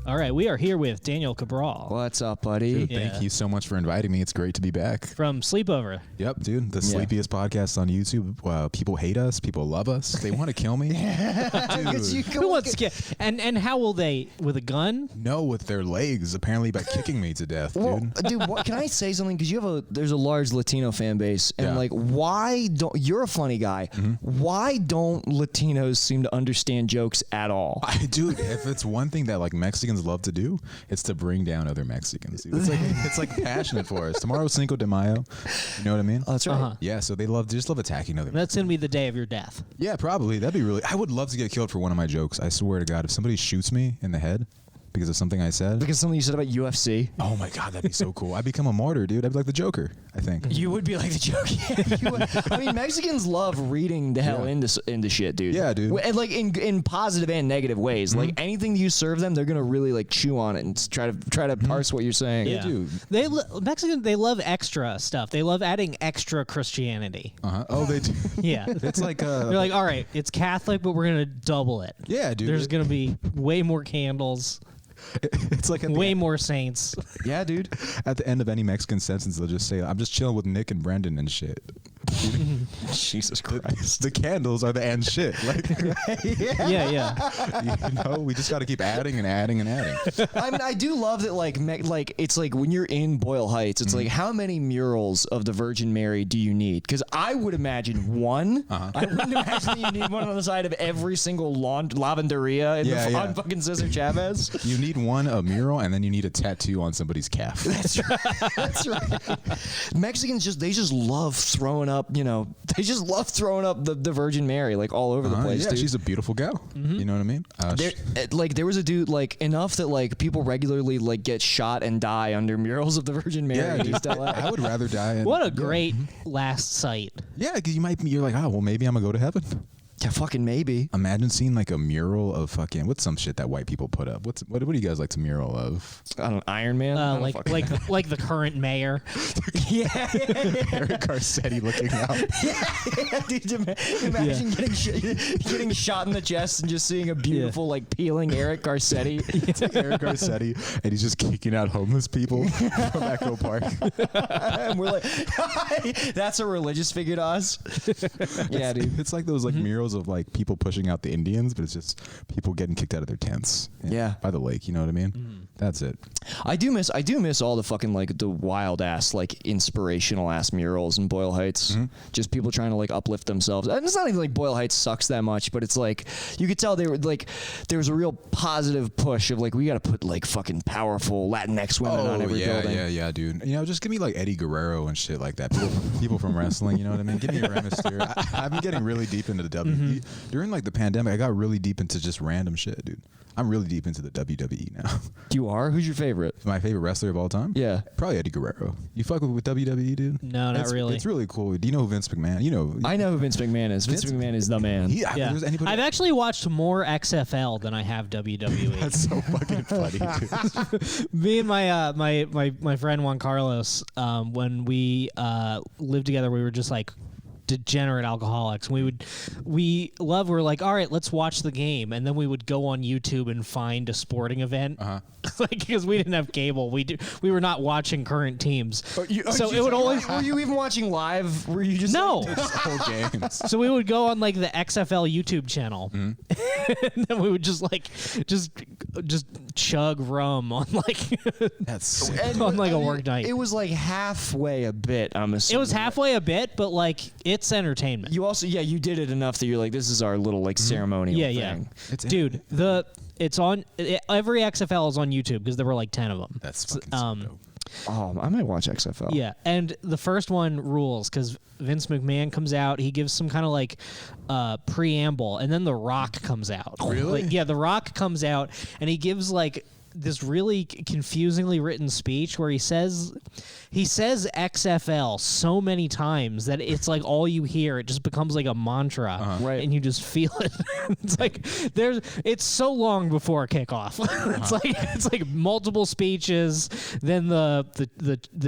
All right, we are here with Daniel Cabral. What's up, buddy? Dude, thank you so much for inviting me. It's great to be back. From Sleepover. Yep, dude. The sleepiest podcast on YouTube. People hate us. People love us. They want to kill me. Dude. Who wants to get? And how will they? With a gun? No, with their legs. Apparently by kicking me to death, dude. Dude, can I say something? Because there's a large Latino fan base, and like, why don't you're a funny guy? Why don't Latinos seem to understand jokes at all? Dude, if it's one thing that like Mexicans love to do, it's to bring down other Mexicans. Dude. It's like passionate for us. Tomorrow's Cinco de Mayo. You know what I mean? Oh, that's right. Yeah, so they just love attacking other. That's gonna be the day of your death. Yeah, probably. That'd be really. I would love to get killed for one of my jokes. I swear to God, if somebody shoots me in the head because of something I said. Because something you said about UFC. Oh my God, that'd be so cool. I'd become a martyr, dude. I'd be like the Joker, I think. You would be like the Joker. I mean, Mexicans love reading the hell into shit, dude. Yeah, dude. And like in positive and negative ways. Like anything you serve them, they're gonna really like chew on it and try to parse what you're saying. Yeah, dude. Mexicans, they love extra stuff. They love adding extra Christianity. Oh, they do. Yeah. It's like they're like, all right, it's Catholic, but we're gonna double it. Yeah, dude. There's gonna be way more candles. It's like way more saints. Yeah, dude. At the end of any Mexican sentence, they'll just say, "I'm just chilling with Nick and Brendan and shit." Jesus Christ. The candles are the end shit. Like, yeah. You know, we just got to keep adding and adding and adding. I mean, I do love that. Like it's like when you're in Boyle Heights, it's like how many murals of the Virgin Mary do you need? Because I would imagine one. I wouldn't imagine that you need one on the side of every single lavanderia on fucking Cesar Chavez. You need a mural, and then you need a tattoo on somebody's calf. That's right. That's right. Mexicans just love throwing up. You know, they just love throwing up the Virgin Mary like all over the place. Yeah, dude. she's a beautiful gal. You know what I mean? There was a dude like enough that like people regularly like get shot and die under murals of the Virgin Mary. Yeah, dude, I would rather die. What a great last sight. Yeah, because you're like, oh well, maybe I'm gonna go to heaven. Yeah, fucking maybe. Imagine seeing like a mural of fucking what's some shit that white people put up. What do you guys like to mural of? I don't know, Iron Man. Like the current mayor. Yeah. Eric Garcetti looking out. Yeah, dude, imagine getting shot in the chest and just seeing a beautiful like peeling Eric Garcetti. It's like Eric Garcetti, and he's just kicking out homeless people from Echo Park. And we're like, that's a religious figure to us. Yeah, dude. It's like those like murals of like people pushing out the Indians, but it's just people getting kicked out of their tents. By the lake. You know what I mean? That's it. I do miss all the fucking like the wild ass like inspirational ass murals in Boyle Heights. Just people trying to like uplift themselves. And it's not even like Boyle Heights sucks that much, but it's like you could tell they were like there was a real positive push of like we got to put like fucking powerful Latinx women on every building. Yeah, dude. You know, just give me like Eddie Guerrero and shit like that. People from wrestling. You know what I mean? Give me a Rey Mysterio. I've been getting really deep into the WWE during like the pandemic. I got really deep into just random shit, dude. I'm really deep into the WWE now. You are? Who's your favorite? My favorite wrestler of all time? Yeah. Probably Eddie Guerrero. You fuck with WWE, dude? No, not really. It's really cool. Do you know who Vince McMahon? You know. I know who Vince McMahon is. Vince McMahon is the man. I've actually watched more XFL than I have WWE. That's so fucking funny, dude. Me and my friend Juan Carlos, when we lived together, we were just like degenerate alcoholics. We were like, all right, let's watch the game, and then we would go on YouTube and find a sporting event, like because we didn't have cable. We were not watching current teams, so it would always. Were you even watching live? Were you just no whole games? So we would go on like the XFL YouTube channel, and then we would just chug rum on like that's sick. on like a work night. It was like halfway a bit. I'm assuming it was halfway a bit, but like it's entertainment. You also you did it enough that you're like, this is our little like ceremonial thing. Dude, it's on every XFL is on YouTube because there were like 10 of them. That's fucking so dope. Oh, I might watch XFL. Yeah, and the first one rules because Vince McMahon comes out. He gives some kind of like preamble, and then The Rock comes out. Really? Like, yeah, The Rock comes out, and he gives like this really confusingly written speech where he says XFL so many times that it's like all you hear. It just becomes like a mantra, right? And you just feel it. It's like it's so long before kickoff. It's like multiple speeches. Then the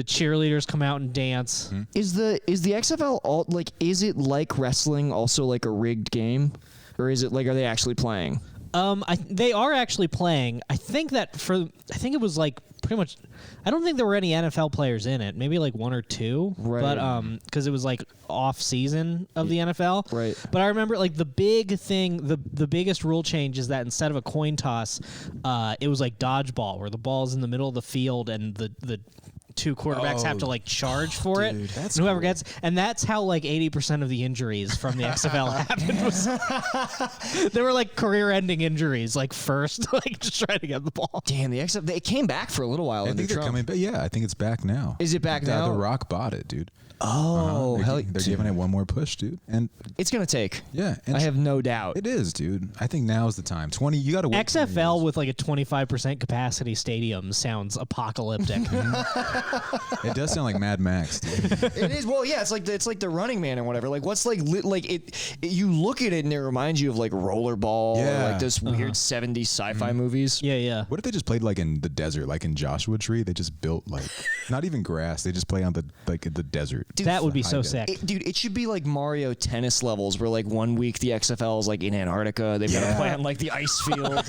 cheerleaders come out and dance. Is the XFL is it like wrestling also like a rigged game, or is it like are they actually playing? They are actually playing. I think it was like pretty much. I don't think there were any NFL players in it. Maybe like one or two. Right. But because it was like off season of the NFL. Right. But I remember like the big thing, the biggest rule change is that instead of a coin toss, it was like dodgeball, where the ball's in the middle of the field and the two quarterbacks have to like charge for it. That's and whoever cool. gets, and that's how like 80% of the injuries from the XFL happened. They were like career-ending injuries, like first, like just trying to get the ball. Damn, the XFL, it came back for a little while. I think they're coming back. Yeah, I think it's back now. Is it back now? The Rock bought it, dude. Oh, They're giving it one more push, dude. And it's gonna take. yeah, and I have no doubt. it is, dude. I think now's the time. 20. You got to wait. 20 XFL years. with like a 25% capacity stadium sounds apocalyptic. It does sound like Mad Max, dude. It is. Well, yeah, it's like the Running Man or whatever. Like what's it you look at it and it reminds you of like Rollerball or Yeah. like those weird 70s sci-fi movies. Yeah. What if they just played like in the desert, like in Joshua Tree? They just built like not even grass. They just play on the desert. Dude, That would be so I sick. Dude, it should be like Mario tennis levels where like 1 week the XFL is like in Antarctica. They've got to play on like the ice field.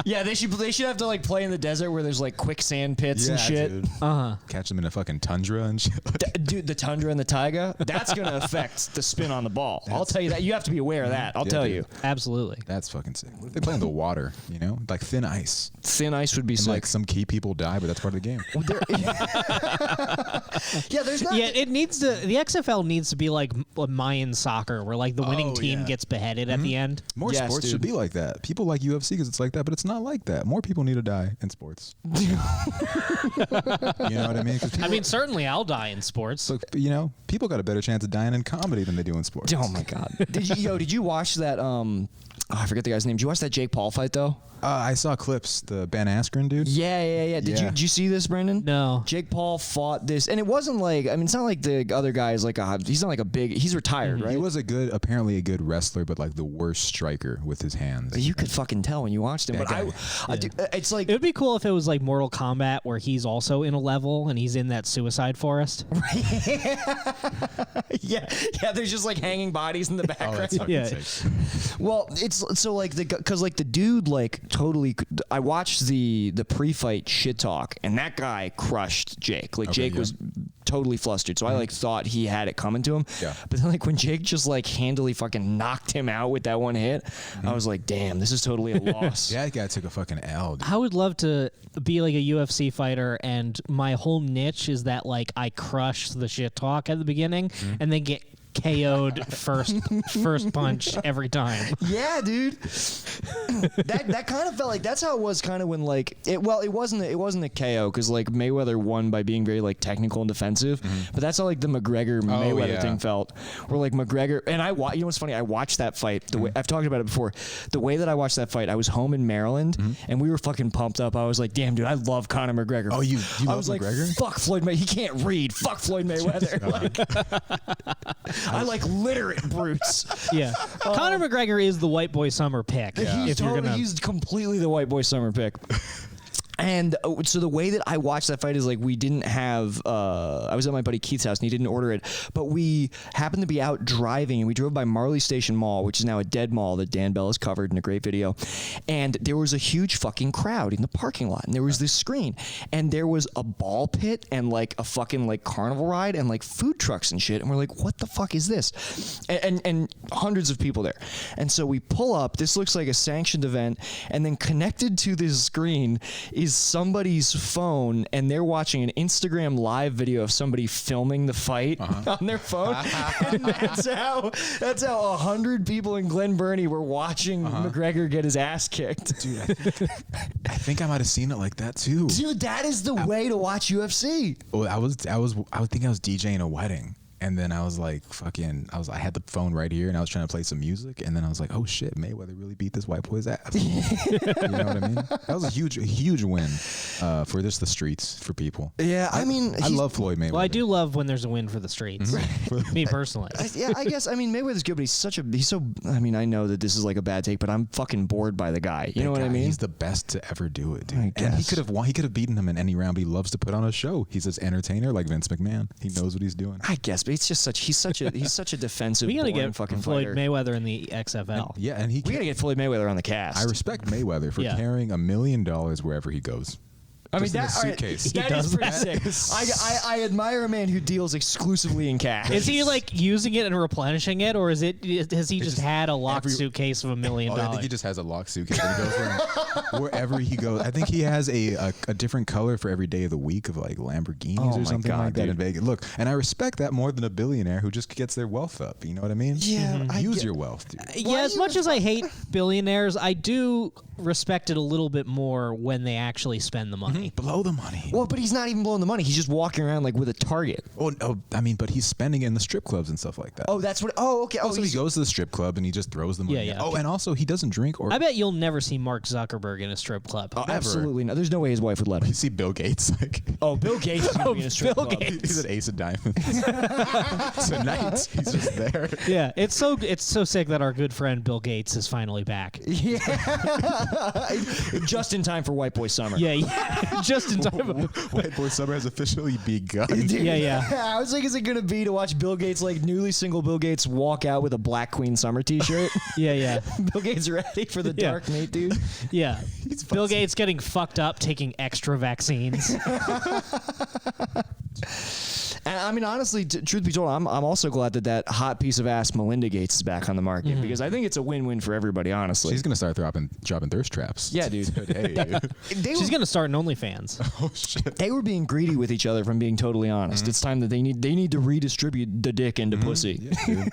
Yeah, they should have to like play in the desert where there's like quicksand pits and shit. Dude. Catch them in a fucking tundra and shit. Dude, the tundra and the taiga, that's going to affect the spin on the ball. I'll tell you that. You have to be aware of that. I'll tell dude. you. Absolutely. That's fucking sick. What if they play in the water? You know, like thin ice. Thin ice would be And sick. like some key people die, but that's part of the game. Yeah, there's not. Yeah, the XFL needs to be like Mayan soccer, where like the winning team yeah. gets beheaded at the end. More Yes, sports dude. should be like that. People like UFC because it's like that, but it's not like that. More people need to die in sports. You know what I mean? 'Cause I mean, certainly I'll die in sports. look, you know, people got a better chance of dying in comedy than they do in sports. Oh my god. Did you watch that I forget the guy's name. Did you watch that Jake Paul fight though? I saw clips. The Ben Askren dude. Yeah. Did Yeah. you see this, Brendan? No. Jake Paul fought this, and it wasn't like, I mean, it's not like the other guy's like he's not like a big, he's retired, right? He was apparently a good wrestler, but like the worst striker with his hands. You could fucking tell when you watched him. That But guy. it's like It would be cool if it was like Mortal Kombat, where he's also in a level and he's in that suicide forest. yeah. There's just like hanging bodies in the Oh, background. that's fucking Yeah. sick. Well, it's so like because like the dude like totally. I watched the pre-fight shit talk, and that guy crushed Jake. Like Okay, Jake yeah. was totally flustered, so I like thought he had it coming to him. Yeah. But then like when Jake just like handily fucking knocked him out with that one hit, I was like, damn, this is totally a loss. That guy took a fucking L. Dude. I would love to be like a UFC fighter, and my whole niche is that like I crush the shit talk at the beginning and then get KO'd first punch every time. Yeah, dude. that kind of felt like that's how it was kind of when like it wasn't a KO because like Mayweather won by being very like technical and defensive, but that's how like the McGregor Mayweather yeah. thing felt. Where like McGregor and you know what's funny? I watched that fight. The way I've talked about it before. The way that I watched that fight, I was home in Maryland and we were fucking pumped up. I was like, damn, dude, I love Conor McGregor. Oh, you I love was like, McGregor? fuck Floyd Mayweather. He can't read. Fuck Floyd Mayweather. I like literate brutes. Yeah. Conor McGregor is the white boy summer pick. He's If you're gonna, he's completely the white boy summer pick. And so the way that I watched that fight is like we didn't have I was at my buddy Keith's house and he didn't order it, but we happened to be out driving and we drove by Marley Station Mall, which is now a dead mall that Dan Bell has covered in a great video, and there was a huge fucking crowd in the parking lot and there was this screen and there was a ball pit and like a fucking like carnival ride and like food trucks and shit, and we're like, what the fuck is this? And hundreds of people there. And so we pull up, this looks like a sanctioned event, and then connected to this screen is somebody's phone, and they're watching an Instagram live video of somebody filming the fight on their phone. And that's how 100 people in Glen Burnie were watching McGregor get his ass kicked. Dude, I think I might have seen it like that too. Dude, that is the way to watch UFC. Well, I would think I was DJing a wedding. And then I was like, I had the phone right here and I was trying to play some music. And then I was like, oh shit, Mayweather really beat this white boy's ass. You know what I mean? That was a huge win for just the streets, for people. Yeah, I mean, I love Floyd Mayweather. well, I do love when there's a win for the streets. Me personally. Yeah, I guess. I mean, Mayweather's good, but he's so. I mean, I know that this is like a bad take, but I'm fucking bored by the guy. You know what I mean? He's the best to ever do it, dude. I And he guess. could have won. He could have beaten him in any round, but he loves to put on a show. He's this entertainer like Vince McMahon. He knows what he's doing. I guess, he's such a defensive, We gotta boring get fucking Floyd fighter. Mayweather in the XFL. And he We gotta get Floyd Mayweather on the cast. I respect Mayweather for Yeah. carrying $1 million wherever he goes. I mean, Just in a that, all right, suitcase. that He is does pretty that. sick. I admire a man who deals exclusively in cash. Is he like using it and replenishing it, or has he just had a locked every- suitcase of $1 million? I think he just has a locked suitcase and he goes wherever he goes. I think he has a different color for every day of the week of like Lamborghinis Oh or my something God, like that in dude. Vegas. Look, and I respect that more than a billionaire who just gets their wealth up. You know what I mean? Yeah, I Use get- your wealth, dude. Yeah, as much as I hate billionaires, I do respect it a little bit more when they actually spend the money. Blow the money. Well, but he's not even blowing the money. He's just walking around like with a target. Oh, no, I mean, but he's spending it in the strip clubs and stuff like that. Oh, that's what. Oh, okay. Oh, Also, he he's- goes to the strip club and he just throws the money. Yeah, yeah. Oh, and also he doesn't drink or. I bet you'll never see Mark Zuckerberg in a strip club. oh, absolutely not. There's no way his wife would let You him. see Bill Gates like. Oh, Bill Gates is gonna be in a strip Bill club. Gates. He's an ace of diamonds. Tonight, he's just there. Yeah, it's so sick that our good friend Bill Gates is finally back. Yeah, just in time for White Boy Summer. Yeah, just in time. White Boy Summer has officially begun. Dude, Yeah. I was like, is it gonna be to watch Bill Gates, like newly single Bill Gates, walk out with a Black Queen Summer T-shirt? Yeah. Bill Gates ready for the Yeah. dark night, dude. Yeah. Bill Gates getting fucked up, taking extra vaccines. And I mean, honestly, truth be told, I'm also glad that hot piece of ass Melinda Gates is back on the market because I think it's a win-win for everybody. Honestly, She's gonna start dropping thirst traps. Yeah, dude. Hey. She's gonna start an OnlyFans. Oh shit. They were being greedy with each other, if I'm being totally honest. It's time that they need to redistribute the dick into pussy. Yeah, dude.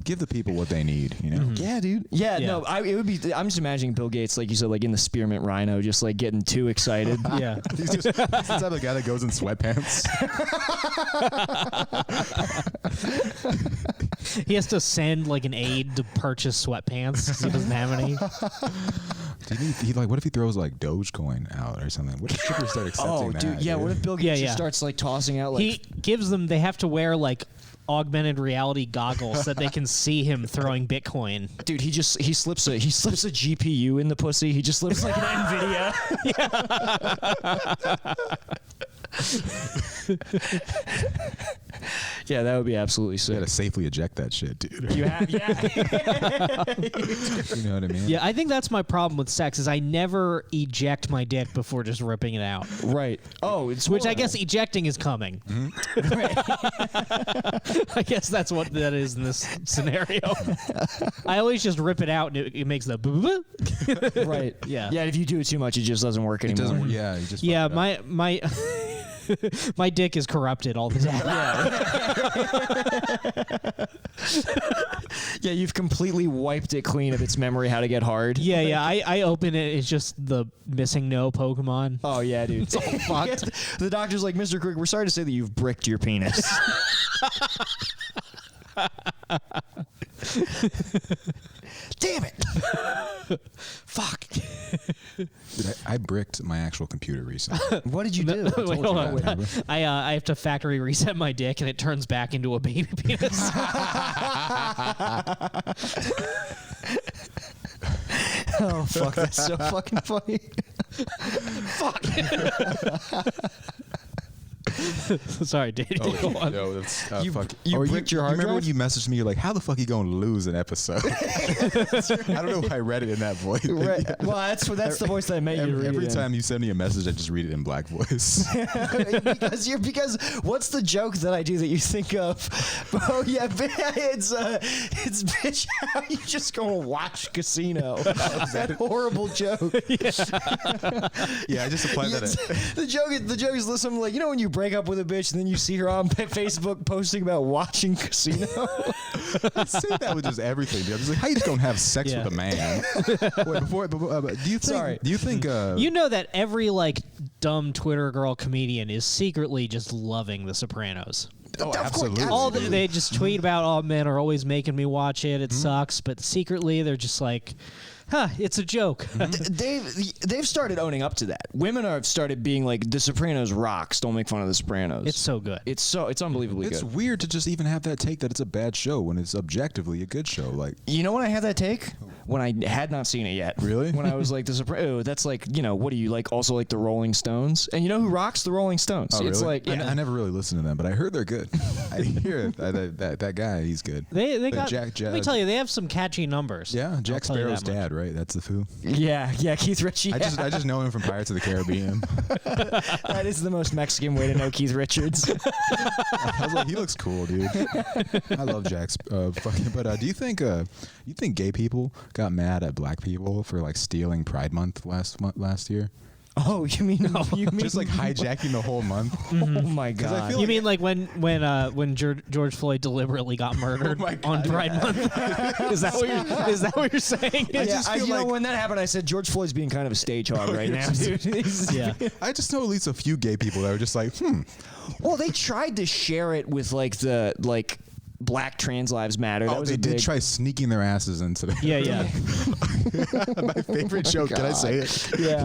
Give the people what they need. You know. Yeah, dude. Yeah, Yeah. no, it would be. I'm just imagining Bill Gates, like you said, like in the spearmint Rhino, just like getting too excited. Yeah. He's the type of guy that goes in sweatpants. He has to send like an aide to purchase sweatpants because he doesn't have any. What if he throws like Dogecoin out or something? What if strippers start accepting Oh, that? dude. Yeah, what if Bill Gates Yeah, just yeah. starts like tossing out like? He gives them. They have to wear like augmented reality goggles so that they can see him throwing Bitcoin. Dude, he slips a GPU in the pussy. He just slips like an NVIDIA. Yeah, that would be absolutely You sick. gotta safely eject that shit, dude. You have, yeah. You know what I mean? Yeah, I think that's my problem with sex is I never eject my dick before just ripping it out. Right. Oh, it's Which I horrible. guess ejecting is coming. I guess that's what that is in this scenario. I always just rip it out and it makes the Right. Yeah. Yeah. If you do it too much, it just doesn't work It anymore. doesn't. Yeah. You just. Yeah, fuck it up. my my dick is corrupted all the time. Yeah, you've completely wiped it clean of its memory how to get hard. Yeah. I open it. It's just the missing no Pokemon. Oh yeah, dude. It's all fucked. The doctor's like, Mr. Crick, we're sorry to say that you've bricked your penis. Damn it. Fuck. Dude, I bricked my actual computer recently. What did you do? Wait, hold on. that, remember? I have to factory reset my dick and it turns back into a baby penis. Oh fuck, that's so fucking funny. Fuck. Sorry, Dave. Go on. No, that's You- fuck. you Or bricked your hard remember drive? when you messaged me? You're like, "How the fuck you gonna lose an episode?" I don't know why I read it in that voice. Right. Well, that's the voice that I made you to read Every it in. time you send me a message, I just read it in black voice. because what's the joke that I do that you think of? Oh yeah, it's bitch. How you just go and watch Casino? That horrible joke. Yeah, I just applied that. The joke is something like, you know when you break up with a bitch and then you see her on Facebook posting about watching Casino. I say that with just everything. Dude. I'm just like, how you just gonna have sex Yeah. with a man? Wait, before, do you think? Sorry. Do you think? You know that every like dumb Twitter girl comedian is secretly just loving The Sopranos. Oh, absolutely. All they just tweet about, "Oh, men are always making me watch it. It sucks," but secretly they're just like, "Huh, it's a joke." They've started owning up to that. Women have started being like, The Sopranos rocks. Don't make fun of The Sopranos. It's so good. It's unbelievably It's good. weird to just even have that take that it's a bad show when it's objectively a good show. Like, You know when I have that take? when I had not seen it yet. Really? When I was like, that's like, what do you like? Also like the Rolling Stones, and you know who rocks the Rolling Stones? Oh, It's really? like, yeah. I never really listened to them, but I heard they're good. I hear that guy, he's good. They got. Jack, let me tell you, they have some catchy numbers. Yeah, Jack tell you Sparrow's that much. dad, right? That's the foo. yeah, Keith Richards. I just know him from Pirates of the Caribbean. That is the most Mexican way to know Keith Richards. I was like, he looks cool, dude. I love Jack's fucking. But do you think gay people got mad at black people for like stealing Pride Month last year? Oh, you mean Just like hijacking the whole month? Oh my I god! feel You mean like when George Floyd deliberately got murdered my on God, Pride Month? Is that what you're saying? Yeah, just feel like- when that happened, I said George Floyd's being kind of a stage hog right now, dude. Yeah. I just know at least a few gay people that were just like, Well, they tried to share it with the Black Trans Lives Matter. That was they a did big, try sneaking their asses into the. Yeah. My favorite joke. Can I say it? Yeah.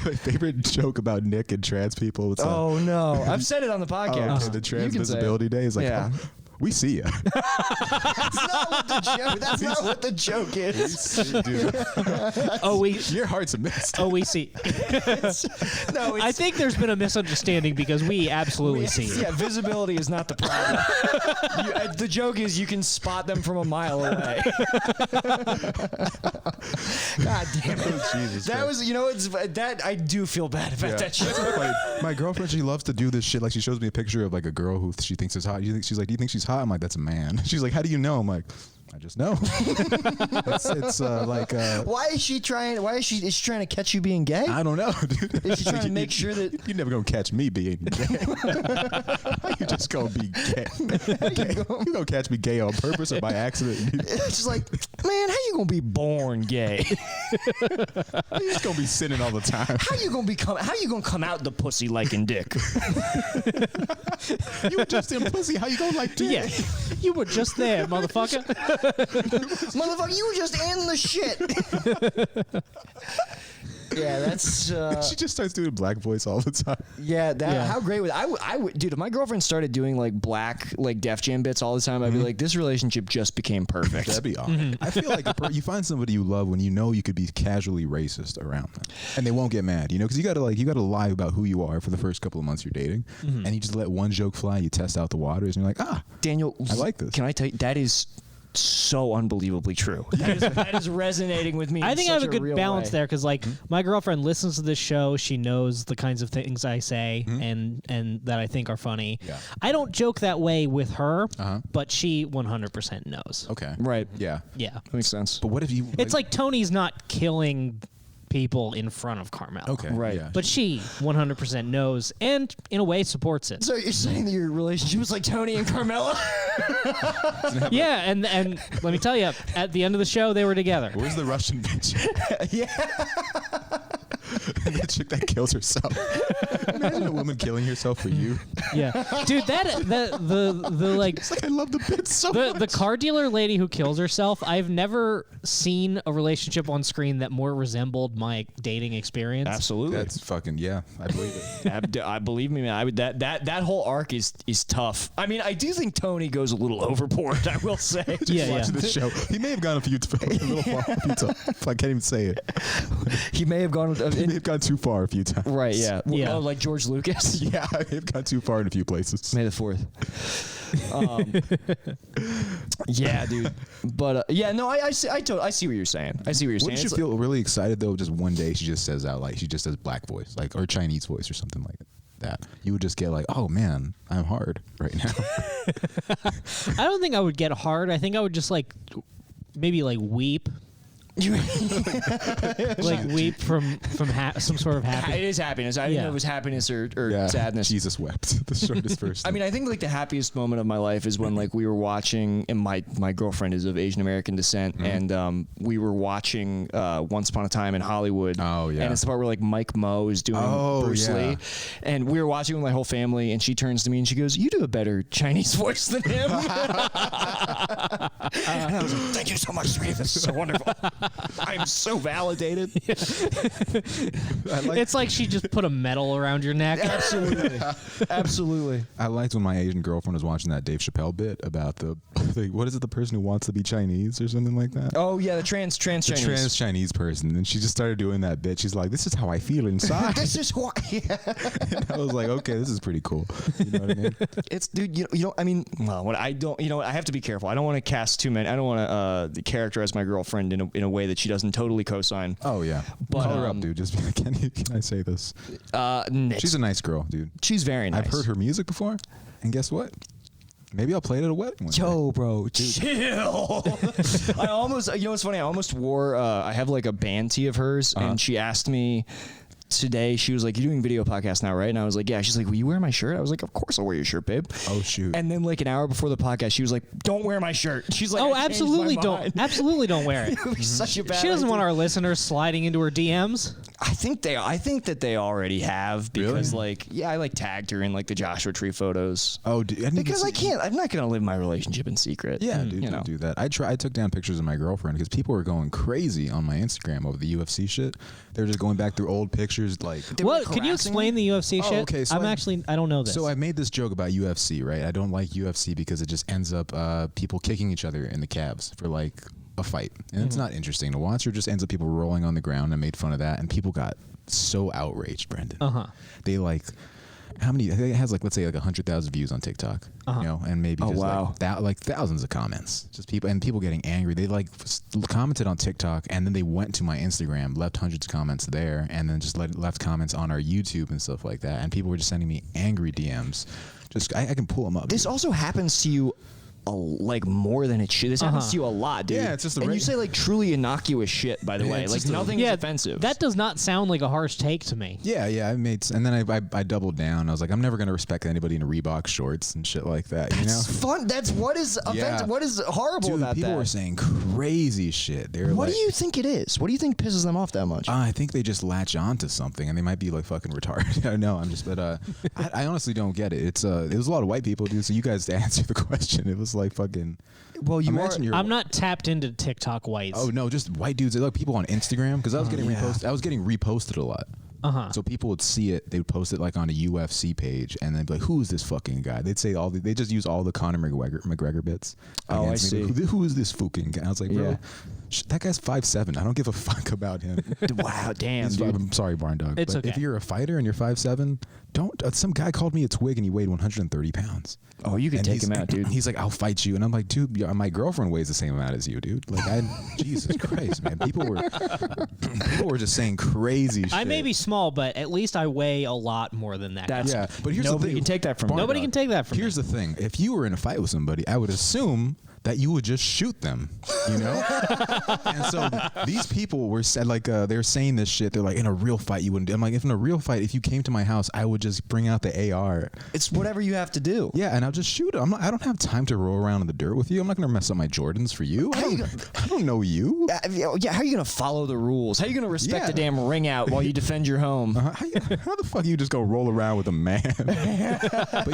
My favorite joke about Nick and trans people. It's Oh no, I've said it on the okay, podcast. the You Trans can say it. Visibility Day is like, Yeah. we see ya. That's not what the joke. That's not what the joke is. Dude, Oh, your heart's a mess. we see. No, I think there's been a misunderstanding because we absolutely see it. Yeah, visibility is not the problem. The joke is you can spot them from a mile away. God damn it! Jesus That Christ. was, that I do feel bad about Yeah. that shit. My girlfriend, she loves to do this shit. Like, she shows me a picture of like a girl who she thinks is hot. She's like, "Do you think she's hot?" I'm like, "That's a man." She's like, "How do you know?" I'm like, "I just know." it's like Why is she trying? Is she trying to catch you being gay? I don't know, dude. Is she trying to make sure that? You're never gonna catch me being gay. You just gonna be gay. You gonna catch me gay on purpose or by accident? It's just like, man, how you gonna be born gay? You're just gonna be sinning all the time. How you gonna come out the pussy liking dick? You were just in pussy. How you gonna like dick? Yeah, you were just there, motherfucker. Motherfucker, you were just in the shit. Yeah, that's. She just starts doing black voice all the time. Yeah, that. Yeah. How great would I would, dude? If my girlfriend started doing like black Def Jam bits all the time, I'd be like, this relationship just became perfect. That'd be awesome. I feel like you find somebody you love when you know you could be casually racist around them, and they won't get mad. Because you gotta lie about who you are for the first couple of months you're dating, and you just let one joke fly. You test out the waters, and you're like, Daniel, I like this. Can I tell you that is so unbelievably true. That is resonating with me. I in think I have such a good real balance way. there because my girlfriend listens to this show. She knows the kinds of things I say and that I think are funny. Yeah. I don't joke that way with her, Uh-huh. but she 100% knows. Okay, Right. yeah, Yeah. That makes sense. but what if you? It's like Tony's not killing people in front of Carmel. okay, Right. yeah. But she 100% knows and in a way supports it. So you're saying that your relationship was like Tony and Carmela? Yeah, and let me tell you, at the end of the show, they were together. Where's the Russian bitch? Yeah. The chick that kills herself. Imagine a woman killing herself for you. Yeah, dude, the like. It's like, I love the bit so much. The car dealer lady who kills herself, I've never seen a relationship on screen that more resembled my dating experience. Absolutely. That's fucking, yeah, I believe it. I believe me, man. That whole arc is tough. I mean, I do think Tony goes a little overboard. I will say. Yeah, Watching this show, he may have gone a little far a few times. I can't even say it. He may have gone. He may have gone too far a few times. Right. Yeah. Yeah. Oh, like George Lucas. Yeah, I may have gone too far in a few places. May the 4th. Yeah, dude. But yeah, no, I see what you're saying. I see what you're saying. Wouldn't you It's feel really excited though? Just one day she just says out like she just says black voice, like, or Chinese voice or something like that. You would just get like, oh man, I'm hard right now. I don't think I would get hard. I think I would just maybe weep. Weep from some sort of It happiness. is happiness. I didn't know it was happiness or sadness. Jesus wept. The shortest verse. I mean, I think the happiest moment of my life is when we were watching, and my girlfriend is of Asian American descent, and we were watching Once Upon a Time in Hollywood. Oh, yeah. And it's the part where Mike Moe is doing Bruce Lee, and we were watching with my whole family, and she turns to me and she goes, "You do a better Chinese voice than him." And I was like, "Thank you so much, sweetie. This is so wonderful." I'm so validated. It's like she just put a medal around your neck. Absolutely. Absolutely. I liked when my Asian girlfriend was watching that Dave Chappelle bit about what is it, the person who wants to be Chinese or something like that? Oh yeah, the trans Chinese. The trans Chinese person, and she just started doing that bit. She's like, "This is how I feel inside." This is why. Yeah. And I was like, "Okay, this is pretty cool." You know what I mean? It's dude. You know. I mean, well, what I don't. You know. I have to be careful. I don't want to cast too many. I don't want to characterize my girlfriend in a way that she doesn't totally co-sign. Oh yeah, But, call her up, dude. Just be like, can I say this? She's a nice girl, dude. She's very nice. I've heard her music before, and guess what? Maybe I'll play it at a wedding. Yo, bro, chill. I almost, you know what's funny? I almost wore, I have like a band tee of hers, and she asked me today, she was like, "You're doing video podcast now, right?" And I was like, "Yeah." She's like, "Will you wear my shirt?" I was like, "Of course I'll wear your shirt, babe." Oh, shoot. And then like an hour before the podcast, she was like, "Don't wear my shirt." She's like, Oh, "I changed absolutely my don't. mind." Absolutely don't wear it. It would be such a bad She doesn't idea. want our listeners sliding into her DMs. I think that they already have because like I like tagged her in like the Joshua Tree photos. Oh, dude, Because I can't. I'm not gonna live my relationship in secret. Yeah, dude, you don't know. do that. I took down pictures of my girlfriend because people were going crazy on my Instagram over the UFC shit. They were just going back through old pictures, like. What? Can you explain the UFC shit? Okay, so I don't know this. So I made this joke about UFC, right? I don't like UFC because it just ends up people kicking each other in the calves for like a fight, and it's not interesting to watch. Or just ends up people rolling on the ground. I made fun of that, and people got so outraged, Brendan. They like. How many? I think it has like, let's say like 100,000 views on TikTok, you know, and maybe just like thousands of comments. Just people getting angry. They like commented on TikTok, and then they went to my Instagram, left hundreds of comments there, and then just left comments on our YouTube and stuff like that. And people were just sending me angry DMs. Just I can pull them up. This also happens to you. Like more than it should. This happens to you a lot, dude. Yeah, it's just and you say like truly innocuous shit. By the way, it's like just nothing is offensive. That does not sound like a harsh take to me. Yeah, I made, and then I doubled down. I was like, I'm never gonna respect anybody in Reebok shorts and shit like that. You know, That's fun. That's what is offensive. What is horrible dude, about people that? were saying crazy shit. They were What like, do you think it is? What do you think pisses them off that much? I think they just latch on to something, and they might be like fucking retarded. I don't know. I'm just, but I honestly don't get it. It was a lot of white people, dude. So you guys to answer the question, it was like fucking. Well, I'm not tapped into TikTok whites. Oh no, just white dudes. They like people on Instagram because I was getting reposted. I was getting reposted a lot. So people would see it, they would post it like on a UFC page, and they'd be like, "Who is this fucking guy?" They'd say they just use all the Conor McGregor bits. Oh, I see. Who is this fucking guy? I was like, bro, that guy's 5'7". I don't give a fuck about him. Wow, damn, dude. I'm sorry, Barn Dog. It's but okay. if you're a fighter and you're 5'7", don't. Some guy called me a twig and he weighed 130 pounds. Oh, you can take him out, dude. He's like, "I'll fight you," and I'm like, "Dude, my girlfriend weighs the same amount as you, dude." Like, Jesus Christ, man. People were just saying crazy shit. I may be small, but at least I weigh a lot more than that. That's, Yeah, but here's nobody the thing. can take that from me. Nobody can take that from Here's me. the thing. If you were in a fight with somebody, I would assume that you would just shoot them, you know? And so these people were said like they're saying this shit. They're like, in a real fight you wouldn't. I'm like, if in a real fight, if you came to my house, I would just bring out the AR. It's whatever you have to do. Yeah, and I'll just shoot them. I don't have time to roll around in the dirt with you. I'm not gonna mess up my Jordans for you. I don't know you. Yeah, how are you gonna follow the rules? How are you gonna respect Yeah. the damn ring out while you defend your home? How the fuck you just go roll around with a man? But yeah,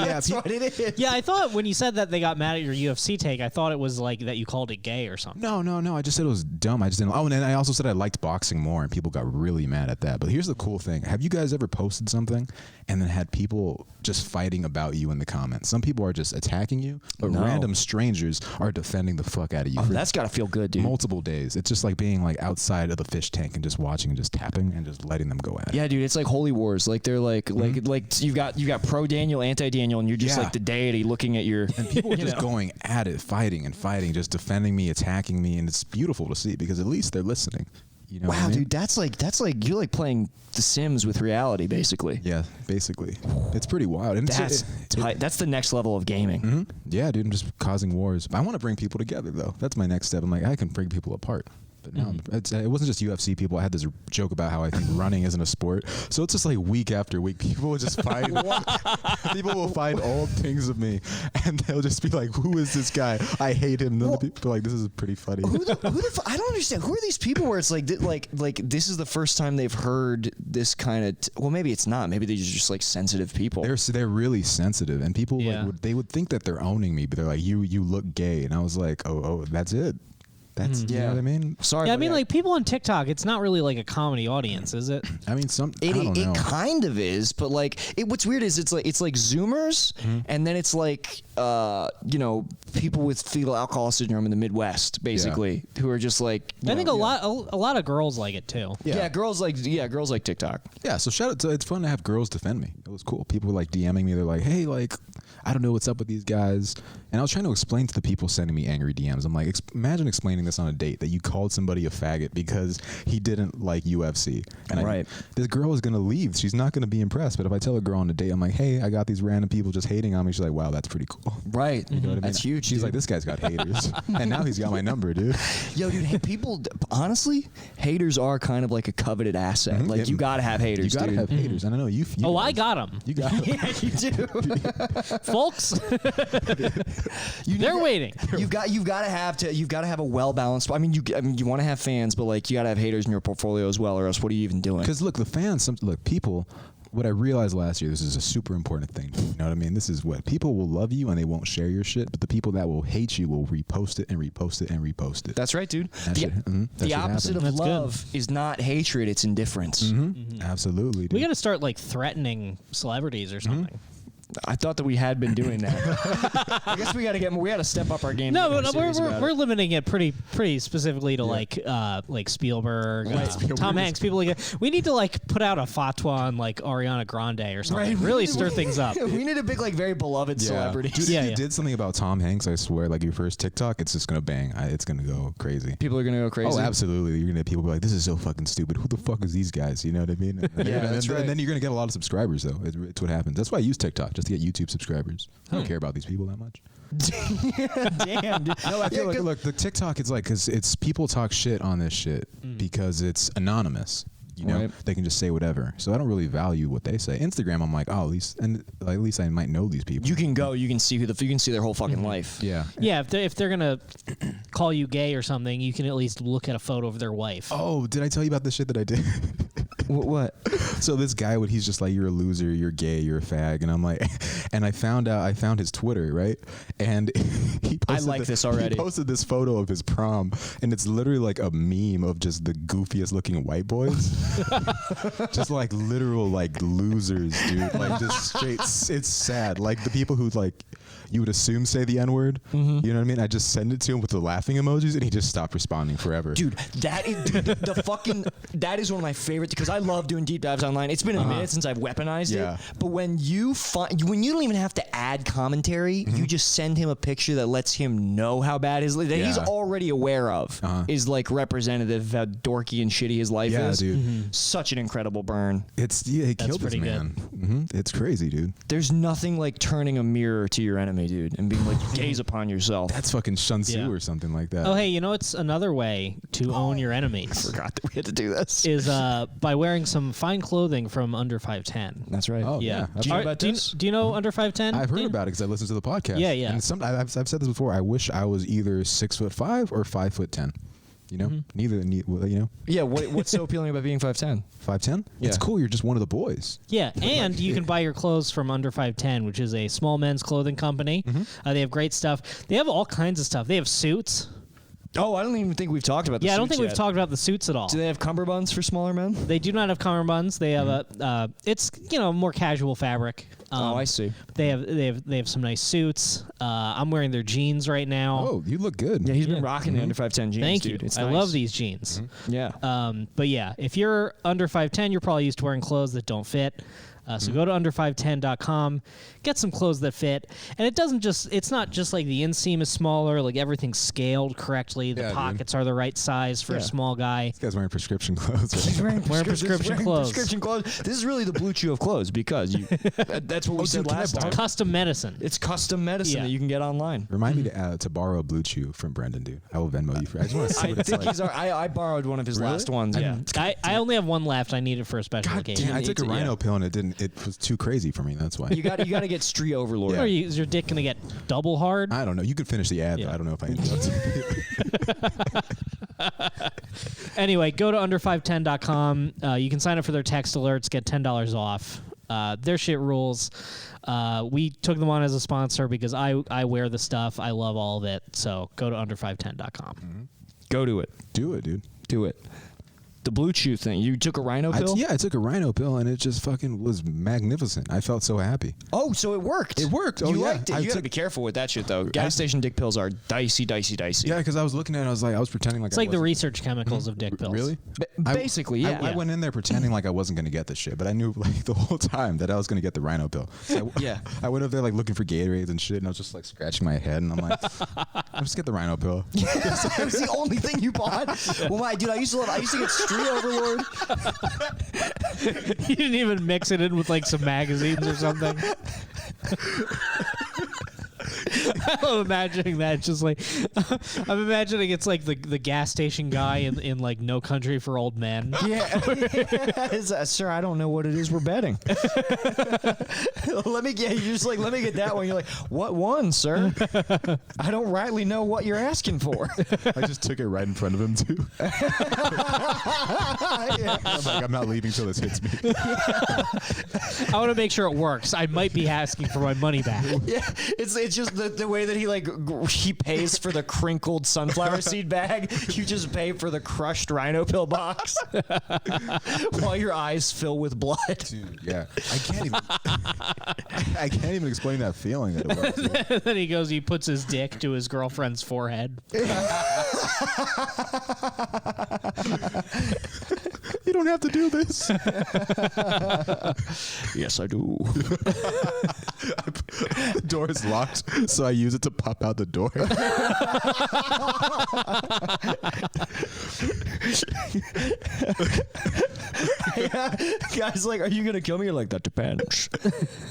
That's what it is. Yeah, I thought when you said that they got mad at your UFC take, I thought it was like that you called it gay or something. No. I just said it was dumb. I just didn't. Oh, and then I also said I liked boxing more, and people got really mad at that. But here's the cool thing: have you guys ever posted something and then had people just fighting about you in the comments? Some people are just attacking you, but random strangers are defending the fuck out of you. Oh, for that's gotta feel good, dude. multiple days. It's just like being like outside of the fish tank and just watching and just tapping and just letting them go at it. Yeah, dude, it's like holy wars. Like they're like you've got pro Daniel, anti Daniel, and you're just Yeah. like the deity looking at your. And people are just going at it, fighting, just defending me, attacking me, and it's beautiful to see because at least they're listening. You know what I Wow, mean? dude, that's like you're like playing The Sims with reality, basically. Yeah, basically. It's pretty wild. And That's tight. That's the next level of gaming. yeah, dude, I'm just causing wars. I want to bring people together, though. That's my next step. I'm like, I can bring people apart. But now it wasn't just UFC people. I had this joke about how I think running isn't a sport. So it's just like week after week, people will just find people will find old things of me, and they'll just be like, "Who is this guy? I hate him." Then people are like, "This is pretty funny." I don't understand. Who are these people where it's like this is the first time they've heard this kind of well, maybe it's not. Maybe they're just like sensitive people. They're really sensitive, and people Yeah. they would think that they're owning me, but they're like, "You look gay," and I was like, "Oh, that's it." That's you know what I mean. Sorry. Yeah, I buddy, mean, like people on TikTok, it's not really like a comedy audience, is it? I mean, I don't know. It kind of is, but like what's weird is it's like Zoomers, and then it's like people with fetal alcohol syndrome in the Midwest, basically, who are just like. I think a lot of girls like it too. Yeah, girls like TikTok. Yeah, so shout out to it's fun to have girls defend me. It was cool. People were like DMing me. They're like, hey, like, I don't know what's up with these guys. And I was trying to explain to the people sending me angry DMs. I'm like, imagine explaining this on a date that you called somebody a faggot because he didn't like UFC. And this girl is going to leave. She's not going to be impressed. But if I tell a girl on a date, I'm like, hey, I got these random people just hating on me. She's like, wow, that's pretty cool. Right. You know what I mean? That's huge. She's like, this guy's got haters. And now he's got my number, dude. Yo, dude, people, honestly, haters are kind of like a coveted asset. Like, you got to have haters, You got to have haters. And I know you I got them. You got them. Yeah, you do. Folks, they're waiting. You've got to have a well balanced. I mean, you want to have fans, but like you got to have haters in your portfolio as well, or else what are you even doing? Because look, the fans, people. What I realized last year, this is a super important thing. You know what I mean? This is what people will love you and they won't share your shit, but the people that will hate you will repost it and repost it and repost it. That's right, dude. That The opposite of That's love is not hatred; it's indifference. Absolutely, dude. We got to start like threatening celebrities or something. I thought that we had been doing that. I guess we got to step up our game. No, but we're limiting it pretty specifically to like Spielberg, Tom Hanks, people like that. We need to like put out a fatwa on like Ariana Grande or something. Right. Really stir things up. We need a big, like, very beloved celebrity. Dude, if you did something about Tom Hanks, I swear, like your first TikTok, it's just gonna bang. It's gonna go crazy. People are gonna go crazy. Oh, absolutely. You're gonna people be like, this is so fucking stupid. Who the fuck is these guys? You know what I mean? That's right. And then you're gonna get a lot of subscribers, though. It's what happens. That's why I use TikTok, just to get YouTube subscribers. I don't care about these people that much. Damn, dude. No, I feel like, look, the TikTok is like, cause it's people talk shit on this shit because it's anonymous. You know, they can just say whatever. So I don't really value what they say. Instagram, I'm like, oh, at least I might know these people. You can see you can see their whole fucking life. Yeah. Yeah, if they're gonna call you gay or something, you can at least look at a photo of their wife. Oh, did I tell you about the shit that I did? What? So this guy he's just like, you're a loser, you're gay, you're a fag, and I'm like, and I found his Twitter, right? And he posted this already. He posted this photo of his prom, and it's literally like a meme of just the goofiest looking white boys, just like literal like losers, dude. Like just straight. It's sad. Like the people who like you would assume say the N-word. You know what I mean? I just send it to him with the laughing emojis, and he just stopped responding forever. Dude, that is one of my favorites because I love doing deep dives online. It's been a minute since I've weaponized it, but when you don't even have to add commentary, you just send him a picture that lets him know how bad that he's already aware of is like representative of how dorky and shitty his life is. Dude. Such an incredible burn. It killed this man. It's crazy, dude. There's nothing like turning a mirror to your enemy, dude, and being like, gaze upon yourself. That's fucking Sun Tzu or something like that. Oh, hey, you know it's another way to own your enemies. I forgot that we had to do this. Is by wearing some fine clothing from Under 5'10". That's right. Oh, yeah. Do you know about this? Do you know Under 5'10"? I've heard about it because I listened to the podcast. Yeah, yeah. And I've said this before. I wish I was either 6'5" or 5'10". You know, neither. You know. Yeah. What's so appealing about being 5'10"? 5'10"? Yeah. It's cool. You're just one of the boys. Yeah, and you can buy your clothes from Under 5'10", which is a small men's clothing company. They have great stuff. They have all kinds of stuff. They have suits. Oh, I don't even think we've talked about the suits. Yeah, I don't think yet. we've talked about the suits at all. Do they have cummerbunds for smaller men? They do not have cummerbunds. They have it's more casual fabric. I see. They have some nice suits. I'm wearing their jeans right now. Oh, you look good. Yeah, he's been rocking the Under 5'10" jeans. Thank dude. you. It's I nice. love these jeans. Yeah. But yeah, if you're under 5'10", you're probably used to wearing clothes that don't fit. So go to under510.com, get some clothes that fit. And it's not just like the inseam is smaller, like everything's scaled correctly. The pockets are the right size for a small guy. This guy's wearing prescription clothes. Right? He's wearing prescription clothes. Prescription clothes. This is really the Blue Chew of clothes because that's what we said last time. Custom medicine. It's custom medicine that you can get online. Remind me to borrow Blue Chew from Brendan, dude. I will Venmo you for it. I just want to see what it's like. I borrowed one of his last ones. Yeah. I only have one left. I need it for a special occasion. Damn, I took a Rhino pill and it was too crazy for me. That's why. You got to get Street Overlord. Or is your dick gonna get double hard? I don't know. You can finish the ad, but I don't know if I interrupted. Anyway, go to under510.com. You can sign up for their text alerts, get $10 off. Their shit rules. We took them on as a sponsor because I wear the stuff. I love all of it. So go to under510.com. Go to it. Do it, dude. Do it. The Blue Chew thing. You took a Rhino pill? I took a Rhino pill, and it just fucking was magnificent. I felt so happy. Oh, so it worked. It worked. You yeah. liked it. You gotta be careful with that shit, though. Gas station dick pills are dicey. Yeah, because I was looking at it, I was pretending like It's like the research chemicals of dick pills. Really? Basically, yeah. I went in there pretending like I wasn't going to get this shit, but I knew like the whole time that I was going to get the Rhino pill. So I went up there like looking for Gatorades and shit, and I was just like scratching my head, and I'm like, I'll just get the Rhino pill. That was the only thing you bought? Well, my dude, I used to get Street Overlord. You didn't even mix it in with like some magazines or something. I'm imagining that. It's just like I'm imagining it's like the gas station guy in like No Country for Old Men. Yeah. Sir, I don't know what it is we're betting. Let me get that one. You're like, what one, sir? I don't rightly know what you're asking for. I just took it right in front of him too. I'm like, I'm not leaving till this hits me. I want to make sure it works. I might be asking for my money back. Yeah, it's just the way that he pays for the crinkled sunflower seed bag. You just pay for the crushed Rhino pill box while your eyes fill with blood. Dude, yeah, I can't even explain that feeling that it was. Then he puts his dick to his girlfriend's forehead. You don't have to do this. Yes, I do. The door is locked, so I use it to pop out the door. Yeah. Guys, like, are you gonna kill me? You're like, that depends.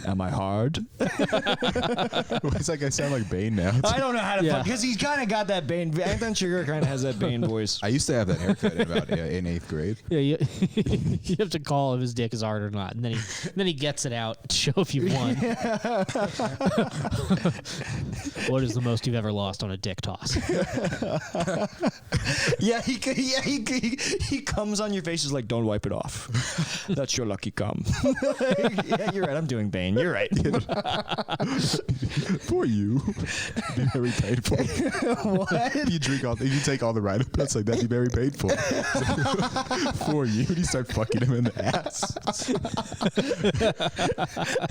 Am I hard? It's like I sound like Bane now. I don't know how to fuck, because he's kind of got that Bane. Anton Sugar kind of has that Bane voice. I used to have that haircut in 8th grade. Yeah, you have to call if his dick is hard or not, and then he gets it out to show if you've won. What is the most you've ever lost on a dick toss? Yeah, he comes on your face. He's like, don't wipe it off. That's your lucky cum. Yeah, you're right. I'm doing Bane. You're right. For you, it'd be very painful. What? If you take all the Rhino pills, like that'd be very painful. For you, you start fucking him in the ass.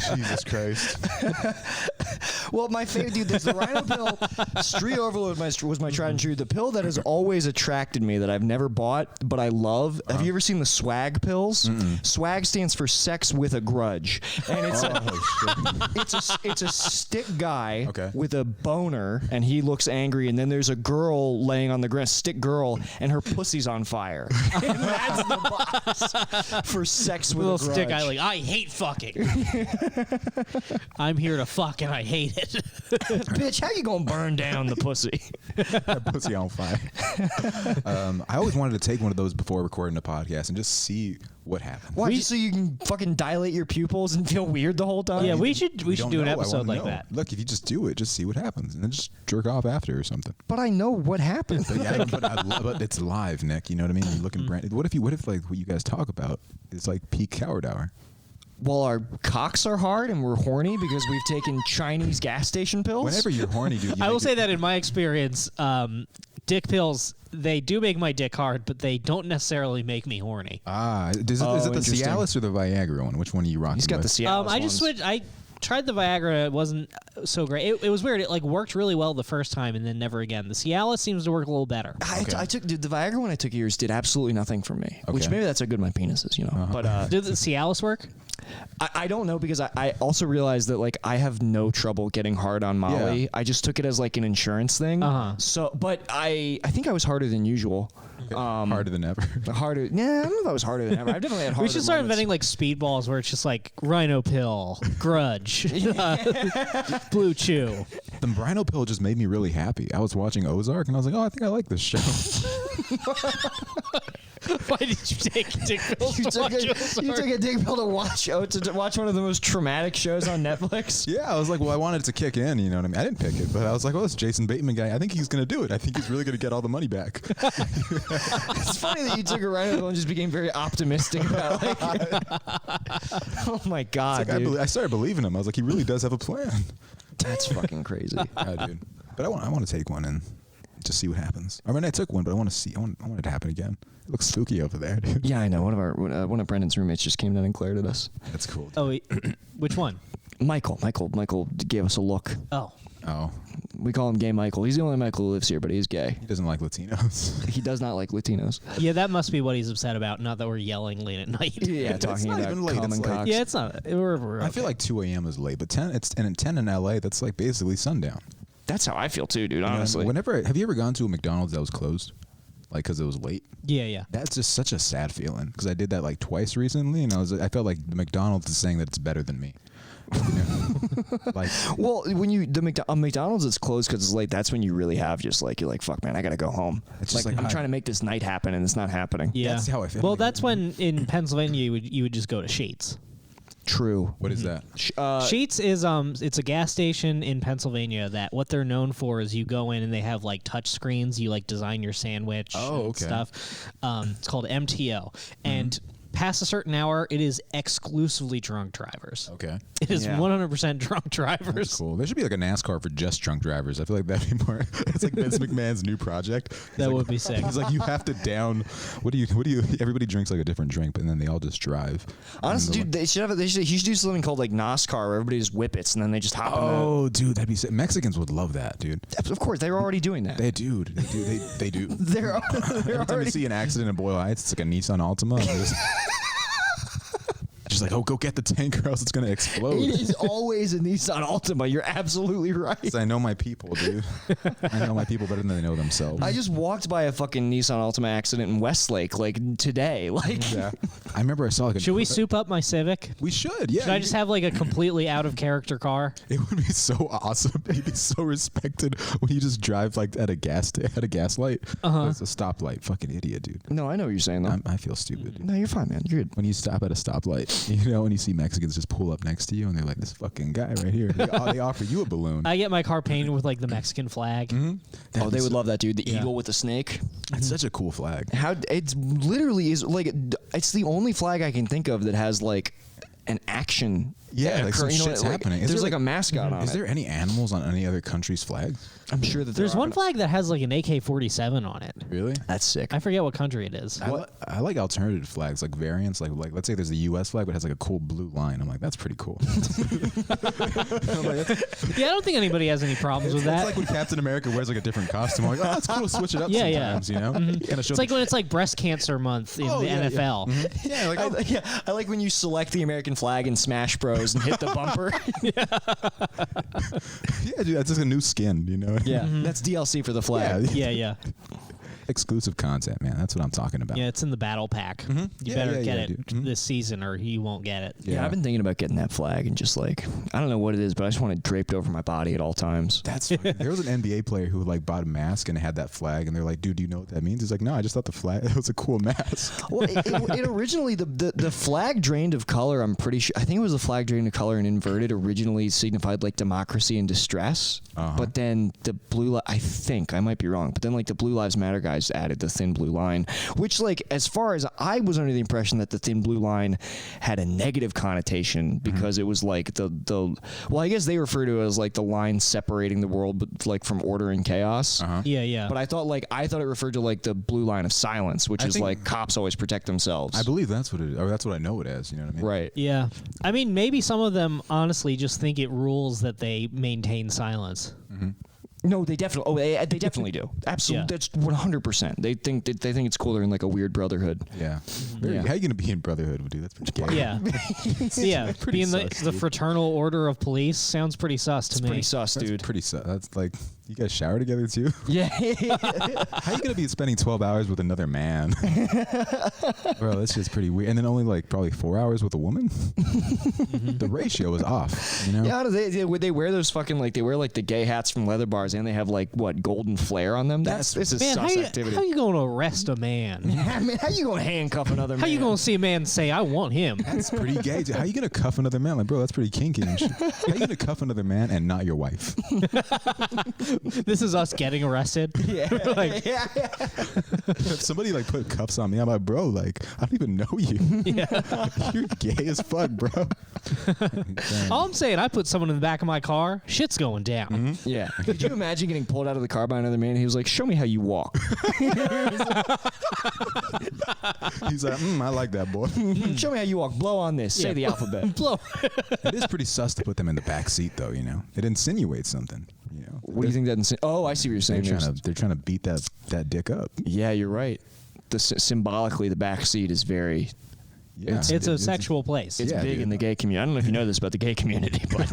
Jesus Christ. Well, my favorite, dude, there's the Rhino pill. Street Overlord was my tried and true. The pill that has always attracted me that I've never bought, but I love. Have you ever seen the swag pills? Swag stands for sex with a grudge. And it's a stick guy with a boner, and he looks angry, and then there's a girl laying on the ground, stick girl, and her pussy's on fire. And that's the box for sex with a grudge. Little stick guy, like, I hate fucking. I'm here to fuck, and I hate it. Bitch, how you gonna burn down the pussy? That pussy on fire. I always wanted to take one of those before recording a podcast and just see what happens. Why? Just so you can fucking dilate your pupils and feel weird the whole time? Yeah, we should do an episode like that. Look, if you just do it, just see what happens, and then just jerk off after or something. But I know what happened. But yeah, but it's live, Nick. You know what I mean? You're looking brand. What if like what you guys talk about is like peak coward hour? Well, our cocks are hard and we're horny because we've taken Chinese gas station pills. Whenever you're horny, dude. I will say that in my experience, dick pills, they do make my dick hard, but they don't necessarily make me horny. Is it the Cialis or the Viagra one? Which one are you rocking? He's got the Cialis I just switched. I tried the Viagra. It wasn't so great. It was weird. It like worked really well the first time and then never again. The Cialis seems to work a little better. I took the Viagra one I took years did absolutely nothing for me. Which maybe that's how good my penis is, you know. But did the Cialis work? I don't know, because I also realized that like I have no trouble getting hard on Molly. Yeah. I just took it as like an insurance thing. So, but I think I was harder than usual. Harder than ever. Harder. Yeah, I don't know if I was harder than ever. I've definitely had harder. We should start inventing like speedballs where it's just like Rhino pill, grudge, Blue Chew. The Rhino pill just made me really happy. I was watching Ozark and I was like, oh, I think I like this show. Why did you take a dick pill? You took a dick pill to watch one of the most traumatic shows on Netflix. Yeah, I was like, well, I wanted it to kick in. You know what I mean? I didn't pick it, but I was like, oh, this Jason Bateman guy. I think he's gonna do it. I think he's really gonna get all the money back. It's funny that you took a Rhino pill and just became very optimistic about it. Oh my god, like, dude. I started believing him. I was like, he really does have a plan. That's fucking crazy. Yeah, dude. But I want to take one and Just see what happens. I mean, I took one, but I want it to happen again. It looks spooky over there, dude. Yeah, I know. One of Brendan's roommates just came down and glared at us. That's cool. Dude. Oh, wait. Which one? Michael gave us a look. Oh. We call him Gay Michael. He's the only Michael who lives here, but he's gay. He doesn't like Latinos. He does not like Latinos. Yeah, that must be what he's upset about. Not that we're yelling late at night. Yeah, talking not about even late, common it's like- cocks. Yeah, it's not. We're I feel like 2 a.m. is late, but 10 in LA. That's like basically sundown. That's how I feel too, dude. You know, Honestly. have you ever gone to a McDonald's that was closed, like because it was late? Yeah. That's just such a sad feeling because I did that like twice recently, and I felt like the McDonald's is saying that it's better than me. You know? Like, Well, when McDonald's is closed because it's late, that's when you really have just like you're like, fuck, man, I gotta go home. It's Like, just like, I'm trying to make this night happen and it's not happening. Yeah. That's how I feel. Well, Like- that's when in Pennsylvania you would just go to Sheetz. True. what is that? Sheetz is it's a gas station in Pennsylvania that what they're known for is you go in and they have like touch screens. You like design your sandwich Oh, and okay. stuff. It's called MTO. And past a certain hour, it is exclusively drunk drivers. Okay. It is Yeah. 100% drunk drivers. That's cool. There should be like a NASCAR for just drunk drivers. I feel like that'd be more. It's like Vince McMahon's new project. He's That like, would be sick. He's like, you have to down. What do you? Everybody drinks like a different drink, but then they all just drive. Honestly, And dude, he should do something called like NASCAR where everybody just whippets and then they just hop in oh, dude, that'd be sick. Mexicans would love that, dude. the. Of course, they're already doing that. They do. They do. They're Every time you already. see an accident in Boyle Heights, it's like a Nissan Altima. And they're just like, oh, go get the tank or else it's gonna explode. It is always a Nissan Altima. You're absolutely right. I know my people, dude. I know my people better than they know themselves. I just walked by a fucking Nissan Altima accident in Westlake like today. Like, yeah. I remember I saw like a. Should we soup up my Civic? We should. Yeah. Should I just have like a completely out of character car? It would be so awesome. You'd be so respected when you just drive like at a gas light. It's a stoplight. Fucking idiot, dude. no, I know what you're saying though. I feel stupid. Dude. No, you're fine, man. You're good. When you stop at a stoplight, you know, and you see Mexicans just pull up next to you, and they're like, "This fucking guy right here." They offer you a balloon. I get my car painted with like the Mexican flag. Oh, they would love that, dude. The Yeah. eagle with the snake. That's such a cool flag. How it's literally is like it's the only flag I can think of that has like an action. Yeah, like some you know, shit's happening. Is There's there, like a mascot on Is it. there any animals on any other country's flags? I'm sure that There's there are, one but flag that has like an AK-47 on it. Really? That's sick. I forget what country it is. I like alternative flags, like variants. Like let's say there's a U.S. flag, but it has like a cool blue line. I'm like, that's pretty cool. Yeah, I don't think anybody has any problems with It's that. like when Captain America wears like a different costume. I'm like, oh, that's cool to switch it up Yeah, yeah. sometimes, you know? Kinda show It's like when it's like breast cancer month in Oh, the yeah, yeah. NFL. yeah, like, oh, I like when you select the American flag in Smash Bros and hit the bumper. yeah, dude, that's just a new skin, you know? Yeah, that's DLC for the flag. Yeah. Yeah. Exclusive content, man. That's what I'm talking about. Yeah, it's in the battle pack. You Yeah, better yeah, get yeah, it dude. this season or you won't get it. Yeah, I've been thinking about getting that flag and just like I don't know what it is, but I just want it draped over my body at all times. That's fucking, there was an NBA player who like bought a mask and it had that flag, and they're like, "Dude, do you know what that means?" He's like, "No, I just thought the flag it was a cool mask." Well, it originally the flag drained of color. I'm pretty sure. I think it was the flag drained of color and inverted. Originally signified like democracy and distress, but then the blue. I think I might be wrong, but then like the Blue Lives Matter guys added the thin blue line, which like as far as I was under the impression that the thin blue line had a negative connotation because it was like the well, I guess they refer to it as like the line separating the world, but like from order and chaos. Yeah. But I thought it referred to like the blue line of silence, which is think- like cops always protect themselves. I believe that's what it is, or that's what I know it as. You know what I mean? Right. Yeah. I mean, maybe some of them honestly just think it rules that they maintain silence. No, they definitely. Oh, they definitely do. Absolutely, Yeah. that's 100%. They think it's cool. They're in like a weird brotherhood. Yeah. Yeah. How you gonna be in brotherhood, dude? That's pretty gay. Yeah. Yeah. pretty Being sus, the dude. fraternal order of police sounds pretty sus to It's me. pretty sus, That's dude. pretty. That's like you guys shower together too. Yeah. How you gonna be spending 12 hours with another man, bro? That's just pretty weird. And then only like probably 4 hours with a woman. The ratio is off. You know. Yeah, they wear those fucking like they wear like the gay hats from leather bars and they have like what golden flare on them. This is Man, sus activity. how you going to arrest a man? Yeah, man, how you gonna handcuff another man? How you going to see a man say, I want him? That's pretty gay. Dude. How you gonna cuff another man? Like, bro, that's pretty kinky. And shit. How you gonna cuff another man and not your wife? This is us getting arrested. Yeah. Like, yeah. If somebody like put cuffs on me, I'm like, bro, like I don't even know you. You're gay as fuck, bro. all I'm saying, I put someone in the back of my car, shit's going down. Yeah. Could you imagine getting pulled out of the car by another man? He was like, "Show me how you walk." He's like, I like that, boy. Show me how you walk. Blow on this. Say Yeah. the alphabet. Blow. It is pretty sus to put them in the back seat, though. You know, it insinuates something. You know, What do you think that? Oh, I see what you're saying. they're trying to beat that dick up. Yeah, you're right. Symbolically, the back seat is very. Yeah, It's a sexual place. It's Yeah, big dude. in the gay community. I don't know if you know this about the gay community, but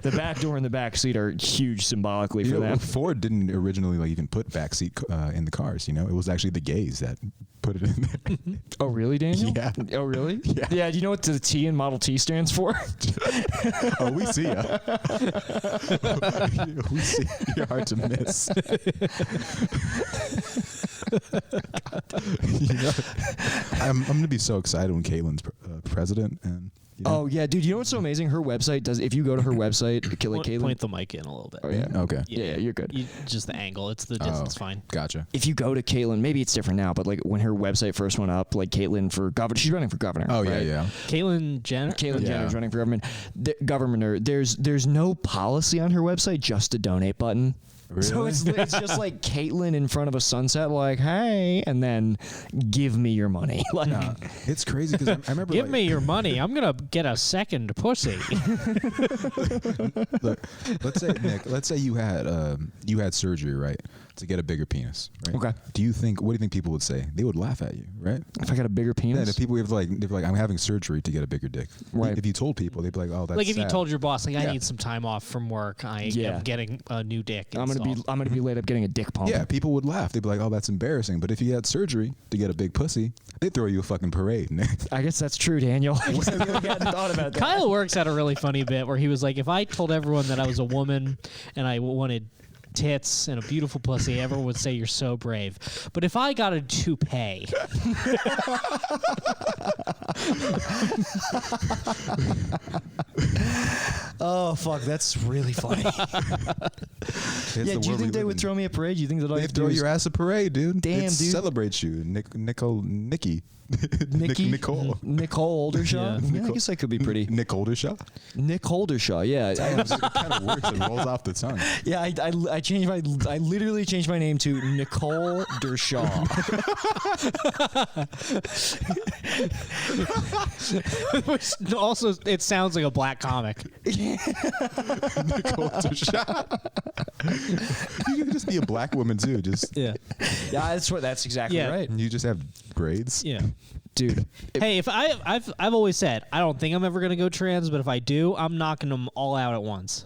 the back door and the back seat are huge symbolically for them. Ford didn't originally like even put back seat in the cars. You know, it was actually the gays that put it in there. Oh, really, Daniel? Yeah. Oh, really? Yeah. Yeah. Do you know what the T in Model T stands for? Oh, we see ya. We see. You're hard to miss. You know, I'm gonna be so excited when Caitlin's president, and you know. Oh yeah, dude. You know what's so amazing? Her website does. If you go to her website, like Caitlin. Point the mic in a little bit. Oh yeah. Okay. Yeah, you're good. Just the angle. It's the distance. Fine. Gotcha. If you go to Caitlin, maybe it's different now, but like when her website first went up, like Caitlin for governor, she's running for governor. Oh right? yeah. Caitlyn Jenner. Caitlyn Yeah. Jenner's running for governor. There's no policy on her website, just a donate button. Really? So it's just like Caitlyn in front of a sunset, like, hey, and then give me your money. Like, It's crazy because I remember. Give like, me your money. I'm gonna get a second pussy. Look, let's say you had surgery, right, to get a bigger penis, right? Okay. What do you think people would say? They would laugh at you, right? if I got a bigger Yeah, penis, if people they'd be like, I'm having surgery to get a bigger dick. Right. If you told people, they'd be like, oh, that's Like if you sad. told your boss, like, I Yeah. need some time off from work. I Yeah. am getting a new dick. I'm gonna be laid up getting a dick pump. Yeah, people would laugh. They'd be like, oh, that's embarrassing. But if you had surgery to get a big pussy, they'd throw you a fucking parade. I guess that's true, Daniel. I guess I really hadn't thought about that. Kyle Works had a really funny bit where he was like, if I told everyone that I was a woman and I wanted tits and a beautiful pussy, everyone would say you're so brave. But if I got a toupee, Oh fuck, that's really funny. Yeah, do you think they would throw me a parade? Do you think that They'd throw your ass a parade, dude. Damn, They'd dude. celebrate you, Nikki. Nicole. Nicole Oldershaw? Yeah. Yeah, I guess that could be pretty. Nick Oldershaw. Nick Oldershaw, yeah. It kind of works. It rolls off the tongue. Yeah, I changed I literally changed my name to Nicole Dershaw. which also it sounds like a black comic. Nicole Oldershaw. You could just be a black woman too. Just Yeah. Yeah, that's exactly Yeah. right. you just have braids. Yeah. Dude. Hey, if I've always said I don't think I'm ever gonna go trans, but if I do, I'm knocking them all out at once.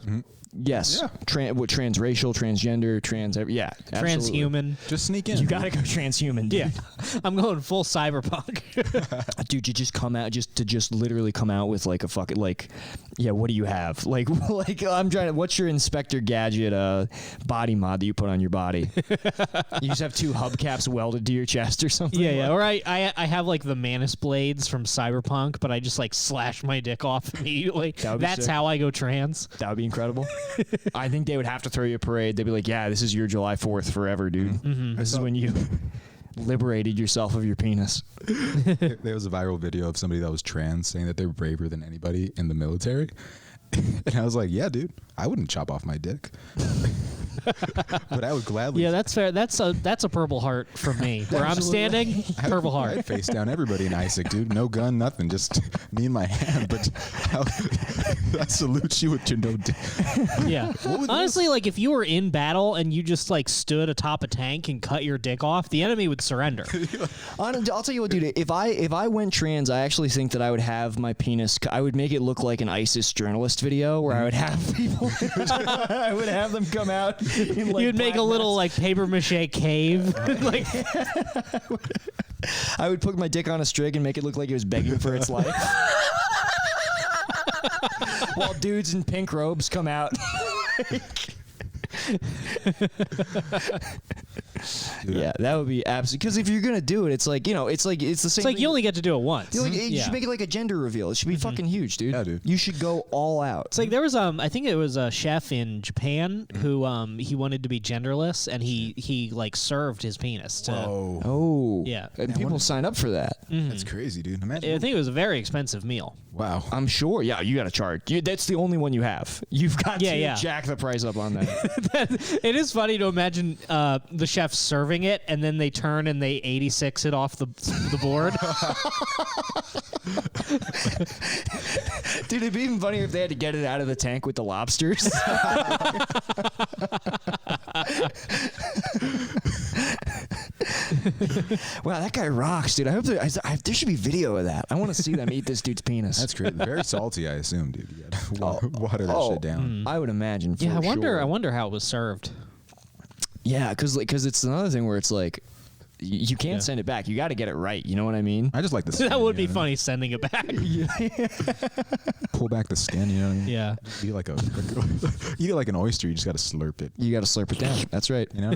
Yes. Yeah. Transracial, transgender, yeah. Absolutely. Transhuman. Just sneak in. You gotta go transhuman, dude. Yeah, I'm going full cyberpunk. Dude, you just come out just literally come out with like a fucking like, yeah. What do you have? Like I'm trying to. What's your Inspector Gadget body mod that you put on your body? You just have two hubcaps welded to your chest or something. Yeah. Or I have like the Manus blades from Cyberpunk, but I just like slash my dick off immediately. That would be That's sick. how I go trans. That would be incredible. I think they would have to throw you a parade. They'd be like, yeah, this is your July 4th forever, dude. This is when you liberated yourself of your penis. There was a viral video of somebody that was trans saying that they're braver than anybody in the military. And I was like, yeah, dude, I wouldn't chop off my dick. But I would gladly. Yeah, that's fair. That's a Purple Heart from me. Where I'm standing, Purple Heart. I'd face down everybody in Isaac, dude. No gun, nothing. Just me and my hand. But I salute you with your no dick. Yeah. Honestly, like if you were in battle and you just like stood atop a tank and cut your dick off, the enemy would surrender. I'll tell you what, dude. If I went trans, I actually think that I would have my penis. I would make it look like an ISIS journalist video where I would have people. I would have them come out. In like You'd make a black little masks. like paper mache cave. Like I would put my dick on a string and make it look like it was begging for its life. While dudes in pink robes come out. Yeah, that would be absolutely. Because if you're gonna do it, it's like it's the same. It's like thing. you only get to do it once. You should make it like a gender reveal. It should be fucking huge, dude. Yeah, dude. You should go all out. It's like there was I think it was a chef in Japan who he wanted to be genderless and he like served his penis to. Whoa. Oh. Yeah. And people sign up for that. That's crazy, dude. Imagine. I think it was a very expensive meal. Wow. I'm sure. Yeah, you got to charge. That's the only one you have. You've got to jack the price up on that. It is funny to imagine the chef serving it and then they turn and they 86 it off the board. Dude, it'd be even funnier if they had to get it out of the tank with the lobsters. Wow, that guy rocks, dude. I hope there should be video of that. I want to see them eat this dude's penis. That's crazy. Very salty, I assume, dude. You gotta water that shit down. I would imagine. For Yeah, I sure. wonder how it was served. Yeah, because it's another thing where it's like you can't send it back. You got to get it right. You know what I mean? I just like the skin. That would be you know what funny sending it back. I mean? Pull back the skin, you know what I mean? Yeah. Eat like eat it like an oyster. You just got to slurp it. You got to slurp it down. That's right. You know?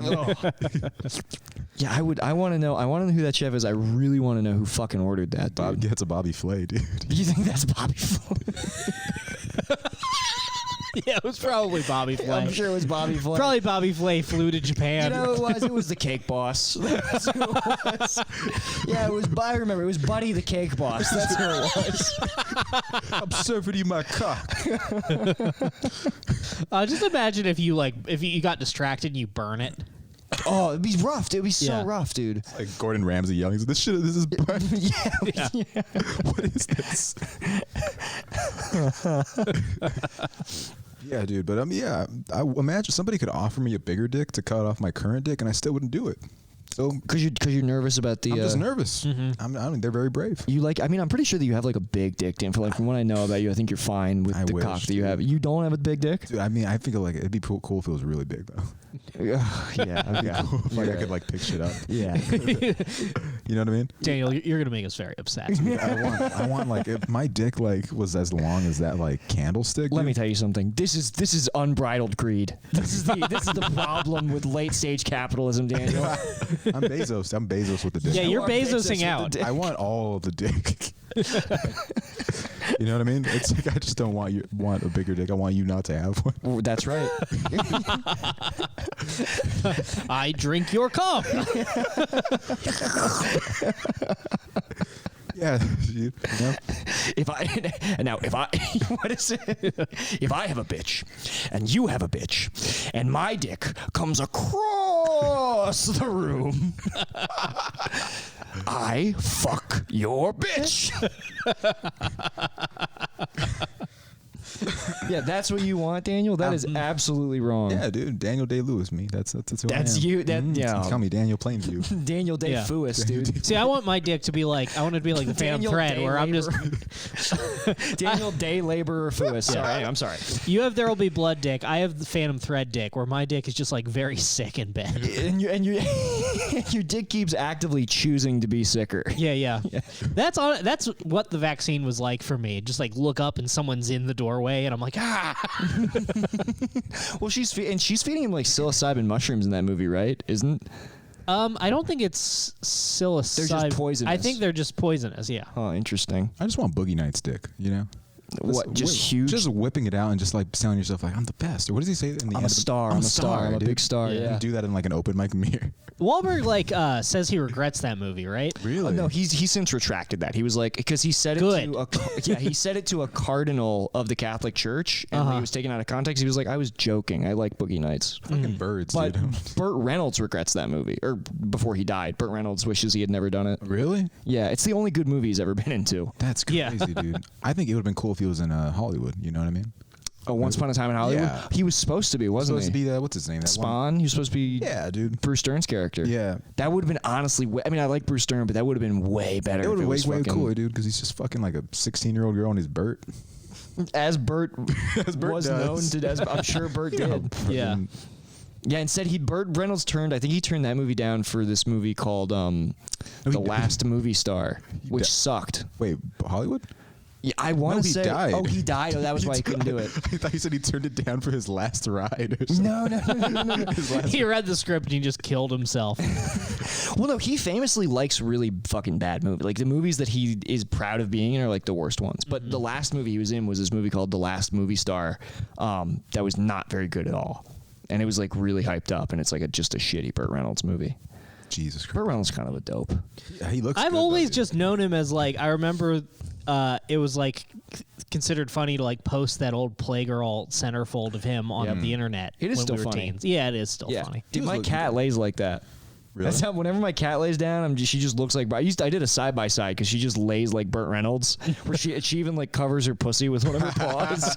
Yeah, I want to know. I want to know who that chef is. I really want to know who fucking ordered that, dude. That's a Bobby Flay, dude. You think that's Bobby Flay? Yeah, it was probably Bobby Flay. I'm sure it was Bobby Flay. Probably Bobby Flay flew to Japan. You know who it was? It was the Cake Boss. That's who it was. Yeah, it was. I remember. It was Buddy the Cake Boss. That's who it was. I'm serving you my cock. Just imagine if you got distracted and you burn it. Oh, it'd be rough. It'd be so rough, dude. Like Gordon Ramsay yelling, this is burnt. Yeah. What is this? Yeah, dude. But I imagine somebody could offer me a bigger dick to cut off my current dick, and I still wouldn't do it. So because you're nervous about the. I'm just nervous. Mm-hmm. I mean, they're very brave. You like? I mean, I'm pretty sure that you have like a big dick, Dan. From what I know about you, I think you're fine with the cock that you have. You don't have a big dick. Dude, I mean, I think like it'd be cool if it was really big though. Yeah. Cool if, I could like pick shit up. Yeah. You know what I mean? Daniel, you're gonna make us very upset. I want like if my dick like was as long as that like candlestick. Let dude. me tell you something. This is unbridled greed. This is the problem with late stage capitalism, Daniel. I'm Bezos. I'm Bezos with the dick. Yeah, you're are Bezos Bezosing out. I want all of the dick. You know what I mean? It's like I just don't want a bigger dick. I want you not to have one. Oh, that's right. I drink your cum. Yeah, you know? If I what is it? If I have a bitch and you have a bitch and my dick comes across the room, I fuck your bitch. Yeah, that's what you want, Daniel. That is absolutely wrong. Yeah, dude. Daniel Day-Lewis, me. That's who I am. you. That yeah. Call me Daniel Plainview. Daniel Day-Lewis, dude. See, I want my dick to be like the Phantom Thread, where I'm just Daniel Day Laborer Fewis. Sorry, I'm sorry. You have There'll Be Blood dick. I have the Phantom Thread dick, where my dick is just like very sick in bed. And your dick keeps actively choosing to be sicker. Yeah. That's what the vaccine was like for me. Just like look up and someone's in the doorway, and I'm like, ah. Well, she's feeding him like psilocybin mushrooms in that movie, right? Isn't? I don't think it's psilocybin. They're just poisonous. I think they're just poisonous. Yeah. Oh, interesting. I just want Boogie Nights dick, you know? What? Just huge. Just whipping it out and just like telling yourself like I'm the best. Or what does he say in the I'm end? a star. I'm a star. I'm a dude. big star. Yeah. You do that in like an open mic mirror. Wahlberg says he regrets that movie, right? Really? No, he's since retracted that. He was like, because he said it he said it to a cardinal of the Catholic Church, and when he was taken out of context, he was like, I was joking. I like Boogie Nights. Fucking birds, But dude. Burt Reynolds regrets that movie, or before he died, Burt Reynolds wishes he had never done it. Really? Yeah, it's the only good movie he's ever been into. That's crazy, Yeah. dude. I think it would have been cool if he was in Hollywood. You know what I mean? Oh, Once Upon a Time in Hollywood? Yeah. He was supposed to be, wasn't Supposed he? to be what's his name? That one- Spawn? He was supposed to be Yeah, dude. Bruce Stern's character. Yeah. That would have been honestly, I mean, I like Bruce Stern, but that would have been way better. It would if have it been way was fucking- cooler, dude, because he's just fucking like a 16-year-old girl and he's Bert. As Burt, Burt was does. known to, I'm sure Burt did. Yeah. Yeah, instead Burt Reynolds I think he turned that movie down for this movie called The Last Movie Star, which sucked. Wait, Hollywood? Yeah, I want to he say. died. Oh, he died. Oh, that was why he couldn't do it. I thought you said he turned it down for his last ride or something. No. He read the script and he just killed himself. Well, no, he famously likes really fucking bad movies. Like the movies that he is proud of being in are like the worst ones. But the last movie he was in was this movie called The Last Movie Star. That was not very good at all, and it was like really hyped up. And it's like just a shitty Burt Reynolds movie. Jesus Christ. Burt Reynolds is kind of a dope. Yeah, he looks. I've good, always though, just known him as like, I remember it was like considered funny to like post that old Playgirl centerfold of him on the internet. It is when still we were funny. Teens. Yeah, it is still Yeah, funny. dude, my cat lays like that. Really? That's how whenever my cat lays down, she just looks like. I did a side by side because she just lays like Burt Reynolds, where she even like covers her pussy with one of her paws.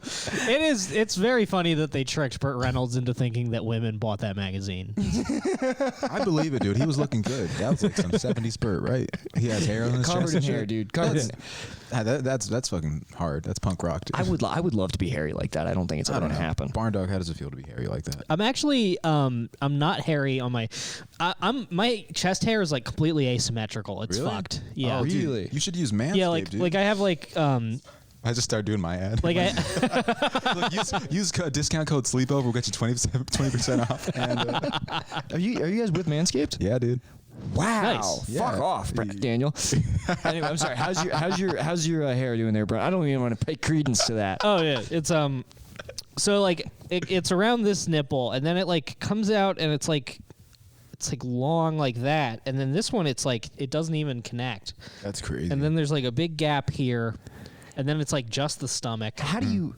It's very funny that they tricked Burt Reynolds into thinking that women bought that magazine. I believe it, dude. He was looking good. That was like some 70s Burt, right? He has hair on his Covered chest in and hair, shit. dude. Covered in. That's fucking hard. That's punk rock, dude. I would love to be hairy like that. I don't think it's ever gonna happen. Barn Dog, how does it feel to be hairy like that? I'm actually I'm not hairy on my my chest hair is like completely asymmetrical. It's Really? fucked. Yeah. Oh, dude, Really? you should use Manscaped, Yeah, like dude. I have like I just started doing my ad. like I Look, use discount code sleepover. We'll get you 20% off. And, Are you guys with Manscaped? yeah, dude. Wow. Nice. Fuck Yeah. off, Daniel. Anyway, I'm sorry. How's your hair doing there, bro? I don't even want to pay credence to that. Oh yeah, it's so like it's around this nipple and then it like comes out and it's like long like that, and then this one it's like it doesn't even connect, That's crazy. and then there's like a big gap here, and then it's like just the stomach. How do you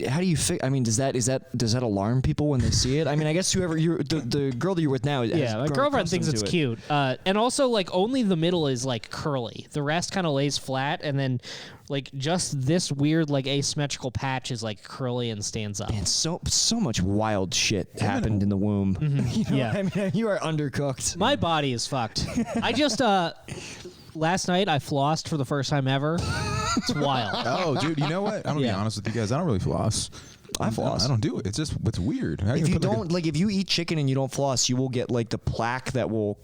I mean, does that alarm people when they see it? I mean, I guess whoever the girl that you're with now, Yeah, my girlfriend thinks it's cute, and also like only the middle is like curly. The rest kind of lays flat, and then like just this weird like asymmetrical patch is like curly and stands up. And so much wild shit happened in the womb. You know Yeah. what I mean, you are undercooked. My body is fucked. I just last night I flossed for the first time ever. It's wild. Oh, dude, you know what? I'm gonna be Yeah. honest with you guys. I don't really floss. I floss. I don't do it. It's weird. How If can you put, like, don't if you eat chicken and you don't floss, you will get like the plaque that will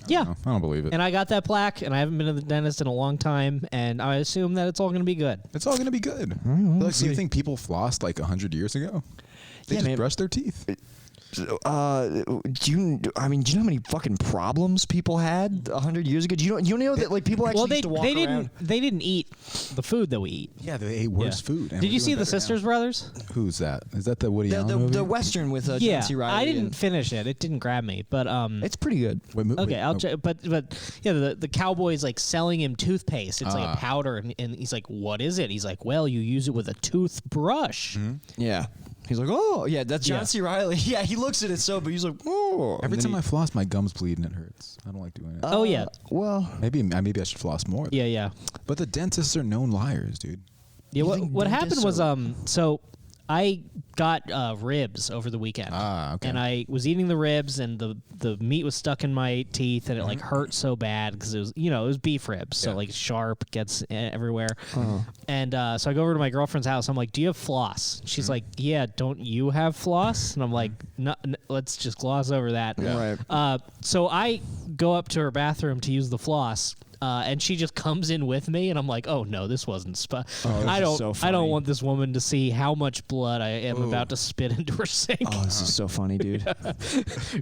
Yeah. I don't believe it. And I got that plaque, and I haven't been to the dentist in a long time, and I assume that it's all going to be good. It's all gonna be good. Like, do you think people flossed like 100 years ago? They Yeah, just man. brushed their teeth. do you know how many fucking problems people had 100 years ago? Do you know that like people actually Well, they used to walk they around? didn't eat the food that we eat. Yeah, they ate worse Yeah. food. and Did we're you see doing the better now. Sisters Brothers? Who's that? Is that the Woody Allen movie? The Western with Yeah, John C. Reilly. I didn't and- finish it. It didn't grab me, but It's pretty good. okay, I'll check. But yeah, the cowboy's like selling him toothpaste. It's like a powder, and he's like, "What is it?" He's like, "Well, you use it with a toothbrush." Yeah. He's like, oh, yeah, that's John Yeah. C. Reilly. Yeah, he looks at it so, but he's like, oh. Every And then time I floss, my gums bleed and it hurts. I don't like doing it. Oh yeah, well, maybe I should floss more. yeah, yeah. But the dentists are known liars, dude. Yeah, You what think happened dentists was are- so I got ribs over the weekend. Ah, okay. And I was eating the ribs, and the meat was stuck in my teeth, and it like hurt so bad because it was it was beef ribs, so Yeah. like sharp, gets everywhere. And so I go over to my girlfriend's house. I'm like, "Do you have floss?" She's like, "Yeah, don't you have floss?" And I'm like, no, "Let's just gloss over that." Yeah. Right. So I go up to her bathroom to use the floss. And she just comes in with me, and I'm like, "Oh no, this wasn't I don't. so I funny. don't want this woman to see how much blood I am about to spit into her sink." Oh, this is so funny, dude.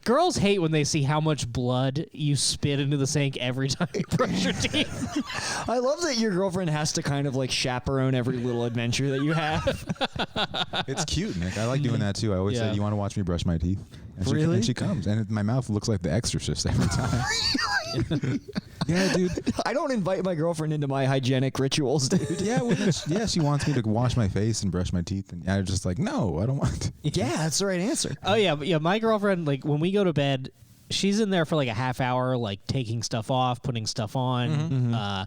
Girls hate when they see how much blood you spit into the sink every time you brush your teeth. I love that your girlfriend has to kind of like chaperone every little adventure that you have. It's cute, Nick. I like doing that too. I always Yeah. say, "You want to watch me brush my teeth?" And Really? she comes, and my mouth looks like The Exorcist every time. Yeah, dude. I don't invite my girlfriend into my hygienic rituals, dude. Yeah, she wants me to wash my face and brush my teeth, and I'm just like, no, I don't want. Yeah, that's the right answer. Oh yeah, but yeah. My girlfriend, like when we go to bed, she's in there for like a half hour, like taking stuff off, putting stuff on.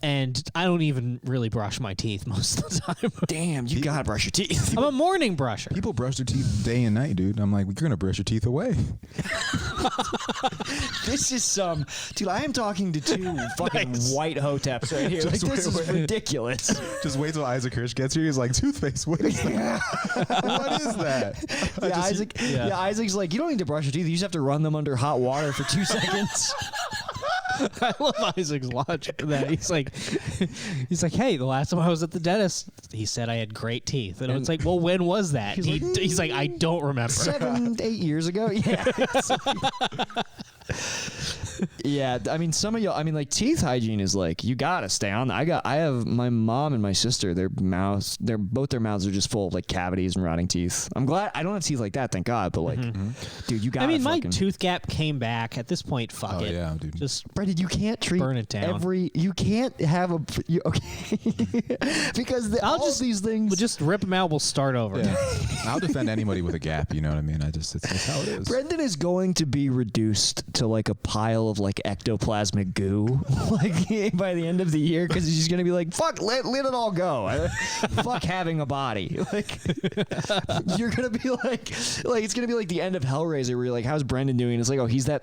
And I don't even really brush my teeth most of the time. Damn, you gotta brush your teeth. I'm a morning brusher. People brush their teeth day and night, dude. I'm like, you're gonna brush your teeth away. This is some dude. I am talking to two fucking white hoteps right here. Like, Just this is wait. ridiculous. Just wait till Isaac Hirsch gets here. He's like, toothpaste. What is that? What is that? Yeah, Isaac's like, you don't need to brush your teeth. You just have to run them under hot water for 2 seconds. I love Isaac's logic. That he's like, hey, the last time I was at the dentist, he said I had great teeth, and it's like, well, when was that? He's like, I don't remember. 7-8 years ago. Yeah. Yeah, I mean, some of y'all. I mean, like teeth hygiene is like you gotta stay on. I have my mom and my sister. Both their mouths are just full of like cavities and rotting teeth. I'm glad I don't have teeth like that, thank God. But like, dude, you gotta. I mean, my fucking, tooth gap came back. At this point, fuck it. Yeah, dude. Just Brendan, you can't treat burn it down. You can't have okay because all just these things. we'll just rip them out. We'll start over. Yeah. I'll defend anybody with a gap. You know what I mean? It's how it is. Brendan is going to be reduced to like a pile of like ectoplasmic goo like by the end of the year because he's just gonna be like, fuck, let it all go. Fuck having a body. Like you're gonna be like it's gonna be like the end of Hellraiser where you're like, how's Brendan doing? It's like, oh, he's that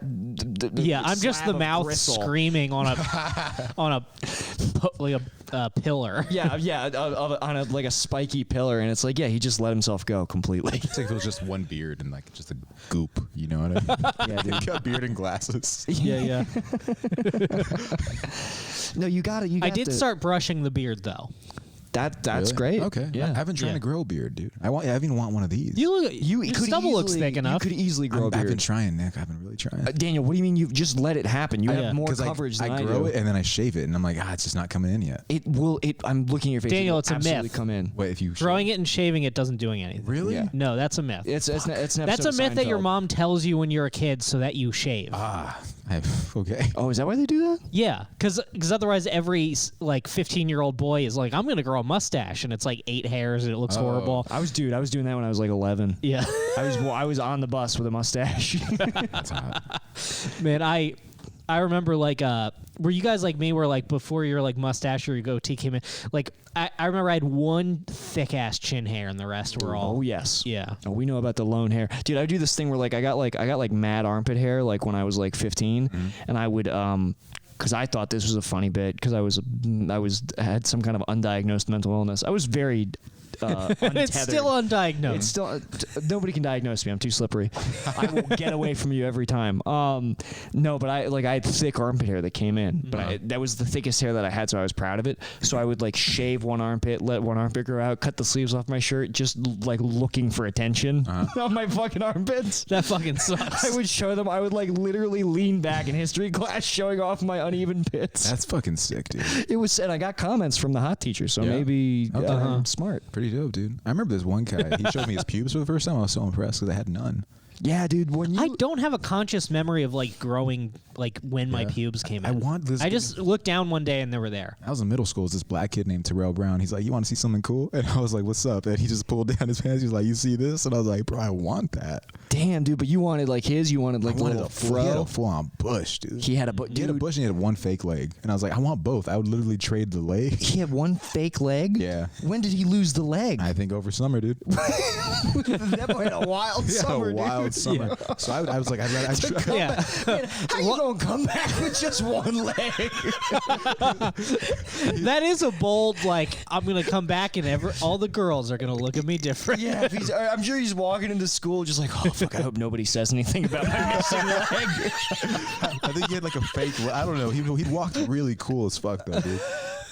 Yeah, I'm just the mouth bristle. Screaming on a pillar. Yeah, on a like a spiky pillar, and it's like, yeah, he just let himself go completely. It's like if it was just one beard and like just a goop, you know what I mean? Yeah, dude. Got beard and glasses. Yeah. No, you got it. I did start brushing the beard though. That's Really? great. Okay. Yeah. I've been trying to grow a beard, dude. I even want one of these. Your could stubble looks easily- thick enough. You could easily grow a I've beard. been trying, Nick. I've been really trying. Daniel, what do you mean you just let it happen? You Yeah. have more 'Cause coverage than I I grow do. it and then I shave it, and I'm like, it's just not coming in yet. It will. I'm looking at your face. Daniel, it will it's a absolutely myth. come in. Wait, if you Growing it and shaving it doesn't do anything. really? Yeah. No, that's a myth. It's an That's episode a of myth that your Seinfeld. mom tells you when you're a kid so that you shave. Okay. Oh, is that why they do that? Yeah, because otherwise every like 15-year-old boy is like, I'm going to grow a mustache, and it's like 8 hairs and it looks horrible. I was doing that when I was like 11. Yeah. I was on the bus with a mustache. That's hot. Man, I remember like were you guys like me where like before your like mustache or your goatee came in, like I remember I had one thick ass chin hair and the rest were all Oh yes. Yeah. Oh, we know about the lone hair, dude. I do this thing where like I got like mad armpit hair like when I was like 15, and I would because I thought this was a funny bit because I had some kind of undiagnosed mental illness. I was very untethered. It's still undiagnosed. It's still nobody can diagnose me. I'm too slippery. I will get away from you every time. No, but I had thick armpit hair that came in, but that was the thickest hair that I had, so I was proud of it. So I would like shave one armpit, let one armpit grow out, cut the sleeves off my shirt, just like looking for attention on my fucking armpits. That fucking sucks. I would show them. I would like literally lean back in history class, showing off my uneven pits. That's fucking sick, dude. It was, and I got comments from the hot teacher, so Yeah. maybe Okay. I'm smart. Pretty dope, dude. I remember this one guy. He showed me his pubes for the first time. I was so impressed because I had none. Yeah, dude. When you I don't have a conscious memory of like growing like when my pubes came in. I want this. I just looked down one day and they were there. I was in middle school. It was this black kid named Terrell Brown. He's like, "You want to see something cool?" And I was like, "What's up?" And he just pulled down his pants. He was like, "You see this?" And I was like, "Bro, I want that." damn, dude. But you wanted like his. You wanted like I the wanted little he had a fro. full-on bush, dude. He had a He had a bush and he had one fake leg. And I was like, I want both. I would literally trade the leg. He had one fake leg. Yeah. When did he lose the leg? I think over summer, dude. That boy had a wild summer, a wild dude. summer. So I was like, I'd rather. Yeah. Man, how you gonna come back with just one leg? That is a bold, like, I'm going to come back and all the girls are going to look at me different. Yeah, if I'm sure he's walking into school just like, oh fuck, I hope nobody says anything about my missing leg. I think he had like a fake. I don't know. He walked really cool as fuck though, dude.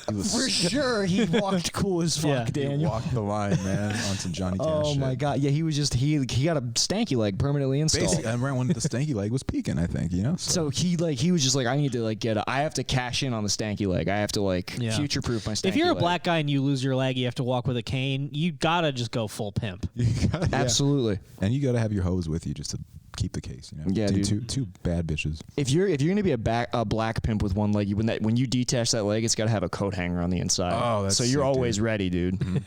He was For sure, he walked cool as fuck, Yeah. He Daniel. walked the line, man, on some Johnny Cash. Oh shit. my god, yeah, he was just he got a stanky leg permanently installed. Basically, I remember when the stanky leg was peaking. I think So he was just like, I need to like I have to cash in on the stanky leg. I have to like Yeah. future proof my stanky If you're a leg. black guy and you lose your leg, you have to walk with a cane. You gotta just go full pimp. You gotta, yeah. Absolutely. And you got to have your hose with you just to keep the case. You know. Yeah, dude. Two bad bitches. If you're gonna be a black pimp with one leg, when you detach that leg, it's got to have a coat hanger on the inside. Oh, that's so you're sick, always dude. ready, dude. Dude,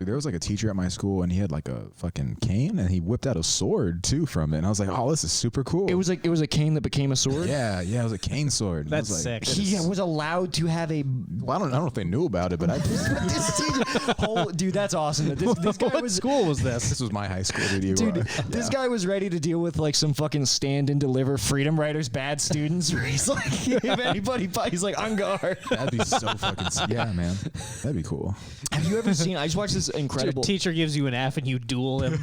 there was like a teacher at my school, and he had like a fucking cane, and he whipped out a sword too from it. And I was like, oh, this is super cool. It was a cane that became a sword. yeah, it was a cane sword. And I That's was like, sick. He was allowed to have a. Well, I don't know if they knew about it, but This teacher, dude, that's awesome. This guy What was. school was this? this was my high school, dude. Dude, this guy was ready to deal deal with like some fucking stand and deliver Freedom Writers bad students where he's like, if anybody, he's like, on guard. That'd be so fucking. Yeah, man. That'd be cool. Have you ever seen? I just watched this incredible. Teacher gives you an F and you duel him.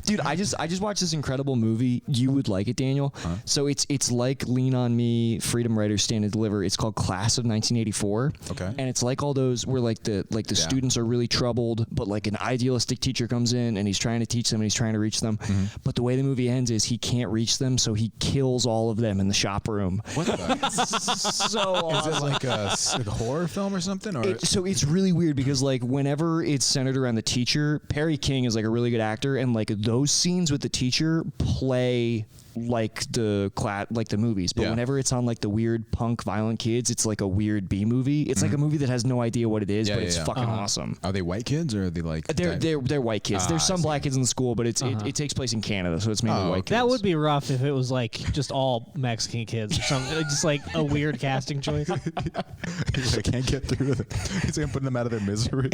Dude, I just watched this incredible movie. You would like it, Daniel. Huh? So it's like Lean on Me, Freedom Writers, Stand and Deliver. It's called Class of 1984. Okay. And it's like all those where like the students are really troubled, but like an idealistic teacher comes in and he's trying to teach them and he's trying to reach them. Mm-hmm. But the way the movie ends is he can't reach them, so he kills all of them in the shop room. What the? So awesome. Is it like a horror film or something? Or So it's really weird because like whenever it's centered around the teacher, Perry King is like a really good actor, and like those scenes with the teacher play like the movies, but whenever it's on like the weird punk violent kids, it's like a weird B movie. It's like a movie that has no idea what it is, but it's fucking awesome. Are they white kids or are they like? They're white kids. There's some black kids in the school, but it takes place in Canada, so it's mainly white kids. That would be rough if it was like just all Mexican kids or something, just like a weird casting choice. I can't get through it. He's gonna put them out of their misery.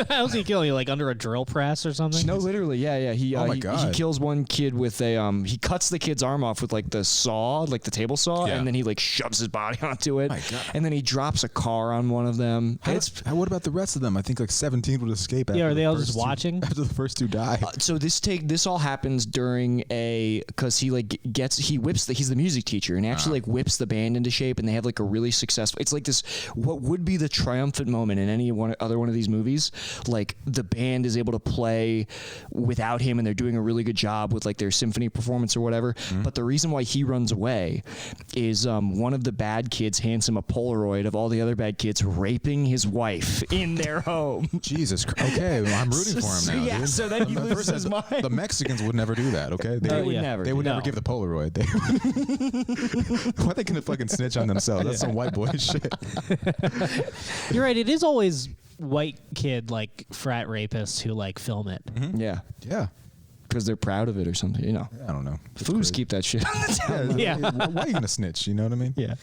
How was he killing you? Like under a drill press or something? No, literally, yeah. He Oh my God. he kills one kid with a he cuts the kid's arm off with like the saw, like the table saw, and then he like shoves his body onto it. My God. And then he drops a car on one of them. What about the rest of them? I think like 17 would escape. After are they all first just two- watching? After the first two die. So this all happens during because he like he's the music teacher and actually like whips the band into shape, and they have like a really successful. It's like this what would be the triumphant moment in any other one of these movies. Like the band is able to play without him, and they're doing a really good job with like their symphony performance or whatever. But the reason why he runs away is one of the bad kids hands him a Polaroid of all the other bad kids raping his wife in their home. Jesus Christ. Okay, well, I'm rooting for him now. Yeah, dude. so then he loses his mind. The Mexicans would never do that. Okay, They would never. They would never give the Polaroid. Why are they gonna fucking snitch on themselves? That's some white boy shit. You're right. It is always white kid like frat rapists who like film it. Yeah, Yeah. because they're proud of it or something. You know, I don't know. It's fools crazy. keep that shit on the down. Yeah. Why are you gonna snitch? You know what I mean? Yeah.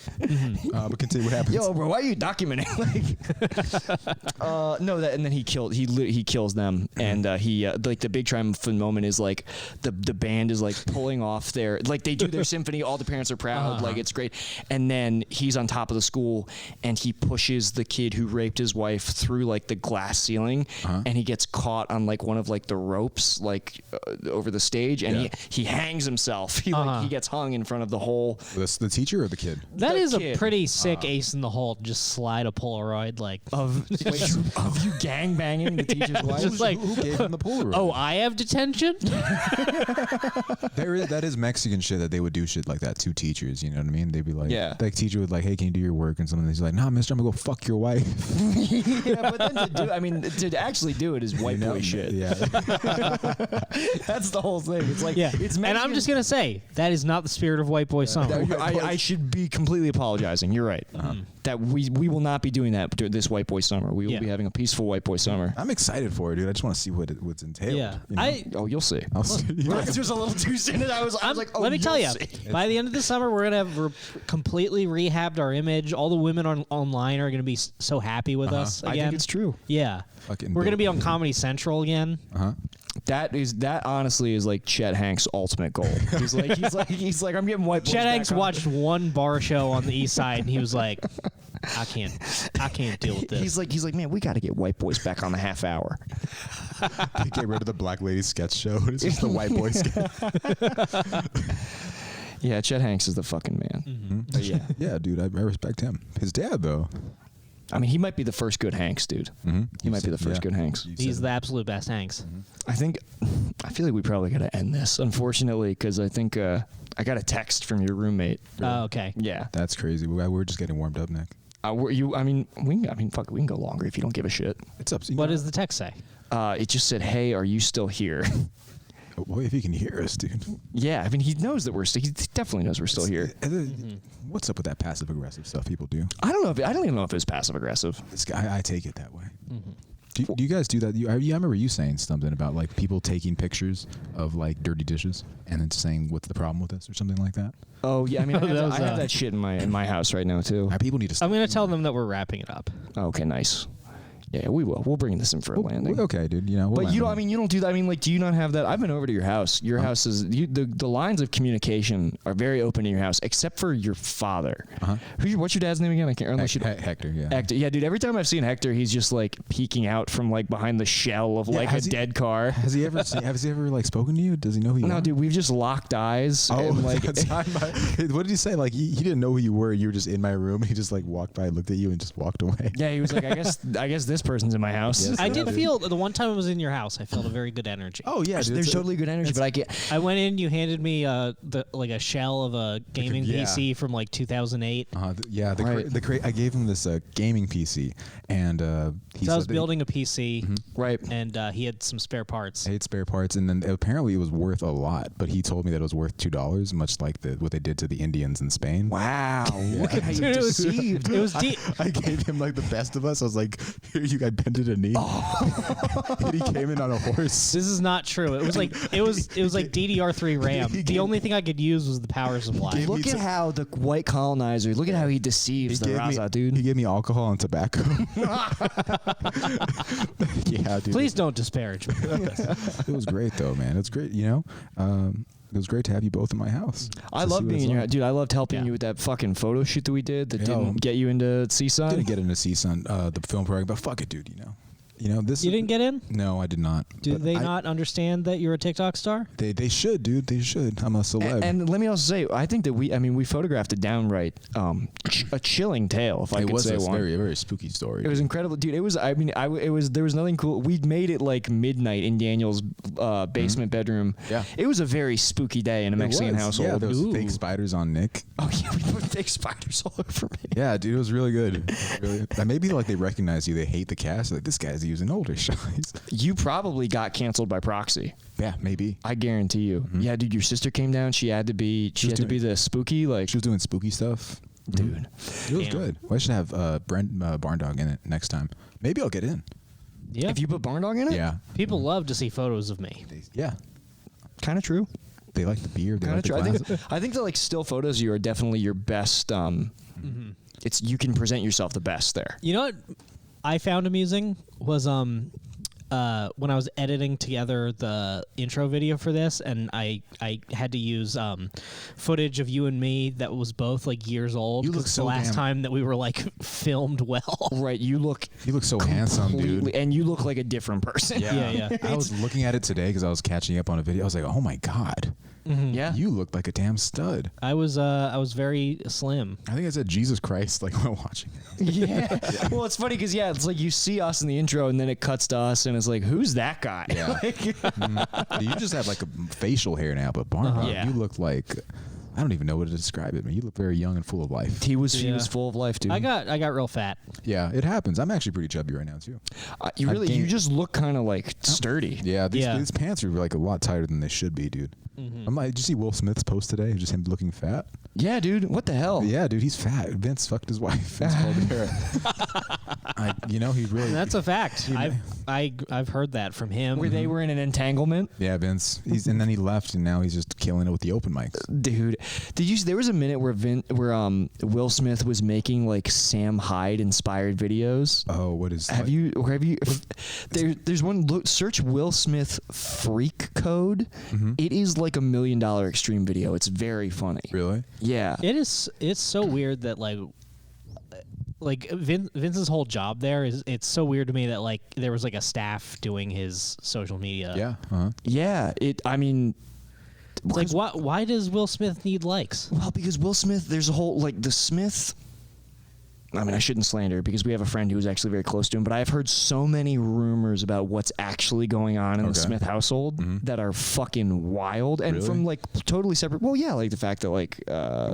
But continue. What happens? Yo, bro, why are you documenting? No, and then he kills them, and he like the big triumphant moment is like the band is like pulling off their like they do their symphony. All the parents are proud, like it's great, and then he's on top of the school and he pushes the kid who raped his wife through like the glass ceiling, and he gets caught on like one of like the ropes like over the stage, and he hangs himself. He he gets hung in front of the whole. The teacher or the kid? That The is a kid. pretty sick ace in the hole to just slide a Polaroid like Of you gang banging the teacher's wife. Just like, Who gave him the Polaroid? oh, I have detention? That is Mexican shit that they would do shit like that to teachers. You know what I mean? They'd be like, like teacher would like, hey, can you do your work? And something. He's like, nah, mister, I'm gonna go fuck your wife. Yeah, but then to actually do it is white boy shit. Yeah. That's the whole thing. It's like, Yeah. it's And I'm just going to say, that is not the spirit of White Boy Summer. I should be completely apologizing. You're right. That we will not be doing that this white boy summer. We will be having a peaceful white boy summer. I'm excited for it, dude. I just want to see what's entailed. Yeah. you know? Oh, you'll see. I'll see. It was a little too soon. I was like, oh, let me tell you, see. by the end of the summer, we're going to have completely rehabbed our image. All the women online are going to be so happy with us again. I think it's true. Yeah. Fucking We're going to dope. be on Comedy Central again. That honestly is like Chet Hanks' ultimate goal. He's like I'm getting white boys. Chet back Hanks on. watched one bar show on the east side, and he was like, I can't deal with this. He's like, man, we got to get white boys back on the half hour. Get rid of the Black Lady sketch show. It's just the white boy sketch. Yeah, Chet Hanks is the fucking man. But yeah, Yeah, dude, I respect him. His dad, though. I mean, he might be the first good Hanks, dude. He might be the first good Hanks. He's the absolute best Hanks. I feel like we probably got to end this, unfortunately, because I think I got a text from your roommate. Oh, okay. Yeah. That's crazy. We're just getting warmed up, Nick. We can go longer if you don't give a shit. It's up. What does the text say? It just said, "Hey, are you still here?" Boy, if he can hear us, dude. Yeah, I mean, he knows that he definitely knows we're still here. What's up with that passive aggressive stuff people do? I don't even know if it was passive aggressive. This guy, I take it that way. Do you guys do that? I remember you saying something about like people taking pictures of like dirty dishes and then saying what's the problem with this or something like that. Oh yeah, I mean, I have was, that shit in my house right now too. People need to. I'm going to tell them that we're wrapping it up. Okay, nice. Yeah, we will. We'll bring this in for a landing. Okay, dude. You know, But you don't. I mean, you don't do that. I mean, like, do you not have that? I've been over to your house. Your house is the lines of communication are very open in your house, except for your father. What's your dad's name again? I can't remember. Hector. Yeah. Hector. Yeah, dude. Every time I've seen Hector, he's just like peeking out from like behind the shell of like a dead car. Has he ever like spoken to you? Does he know who you are? No, dude. We've just locked eyes. Oh, and, like, what did he say? Like he didn't know who you were. You were just in my room. He just like walked by, looked at you, and just walked away. Yeah, he was like, I guess this person's in my house. Yes, I did feel the one time I was in your house, I felt a very good energy. Oh yeah, dude, There's totally good energy, but I went in, you handed me a shell of a gaming PC from like 2008. Yeah, I gave him this gaming PC, and I was building a PC, right, and he had some spare parts. I had spare parts, and then apparently it was worth a lot, but he told me that it was worth $2, much like what they did to the Indians in Spain. Wow, look at how you deceived. It was deep. I gave him like the best of us. I was like, here, you guys bended a knee. And he came in on a horse. This is not true. It was like DDR3 RAM. The only thing I could use was the power supply. Look at how the white colonizer. Look at how he deceives the Raza, dude. He gave me alcohol and tobacco. Yeah, dude. Please don't disparage me. It was great though, man. It's great. You know, it was great to have you both in my house. I love being in your house, dude. I loved helping you with that fucking photo shoot that we did that didn't get you into CSUN. Didn't get into CSUN, the film program, but fuck it, dude. You know this. You didn't get in? No, I did not. Do they not understand that you're a TikTok star? They should, dude. They should. I'm a celeb. And let me also say, I think that we photographed a downright a chilling tale, if I could say one. It was a very, very spooky story. It was incredible, dude. It was. There was nothing cool. We made it like midnight in Daniel's basement bedroom. Yeah. It was a very spooky day in a Mexican household. Yeah, those fake spiders on Nick. Oh yeah, we put fake spiders all over me. Yeah, dude, it was really good. Maybe like they recognize you. They hate the cast. Like, this guy's using older shots. You probably got canceled by proxy. Yeah, maybe. I guarantee you. Yeah, dude, your sister came down. She had to be the spooky, like, she was doing spooky stuff. Dude. It was good. Well, I should have Brent Barn Dog in it next time. Maybe I'll get in. Yeah. If you put Barn Dog in it? Yeah. People love to see photos of me. Yeah. Kind of true. They like the beer. They like the true. I think the like still photos of you are definitely your best. It's you can present yourself the best there. You know what I found amusing was when I was editing together the intro video for this, and I had to use footage of you and me that was both like years old. You look so the last damn- time that we were like filmed well. Right, you look so handsome, dude. and you look like a different person. Yeah. I was looking at it today because I was catching up on a video. I was like, oh my god. Yeah. You look like a damn stud. I was very slim. I think I said Jesus Christ like while watching it. Yeah. Well, it's funny because it's like you see us in the intro and then it cuts to us and it's like, who's that guy? Yeah. You just have like a facial hair now, but Barn, Yeah. you look like I don't even know what to describe it, man. You look very young and full of life. He was full of life, dude. I got real fat. Yeah, it happens. I'm actually pretty chubby right now too. You just look kind of like sturdy. Yeah, these pants are like a lot tighter than they should be, dude. Did you see Will Smith's post today? Just him looking fat. Yeah, dude. What the hell? Yeah, dude, he's fat. Vince fucked his wife. Vince called her. He really. That's a fact. I've heard that from him. Where they were in an entanglement. Yeah, Vince. And then he left, and now he's just killing it with the open mics. Dude, did you? There was a minute where Will Smith was making like Sam Hyde inspired videos. Oh, what is? Have you? There's one. Search Will Smith freak code. It is like $1 million extreme video. It's very funny. Really? Yeah. It's so weird that like Vince's whole job there it's so weird to me that like there was like a staff doing his social media. Yeah. Uh-huh. Yeah. Like why does Will Smith need likes? Well, because Will Smith, there's a whole like the Smith. I mean, I shouldn't slander because we have a friend who's actually very close to him, but I've heard so many rumors about what's actually going on in the Smith household that are fucking wild and from like totally separate. Well, yeah, like the fact that like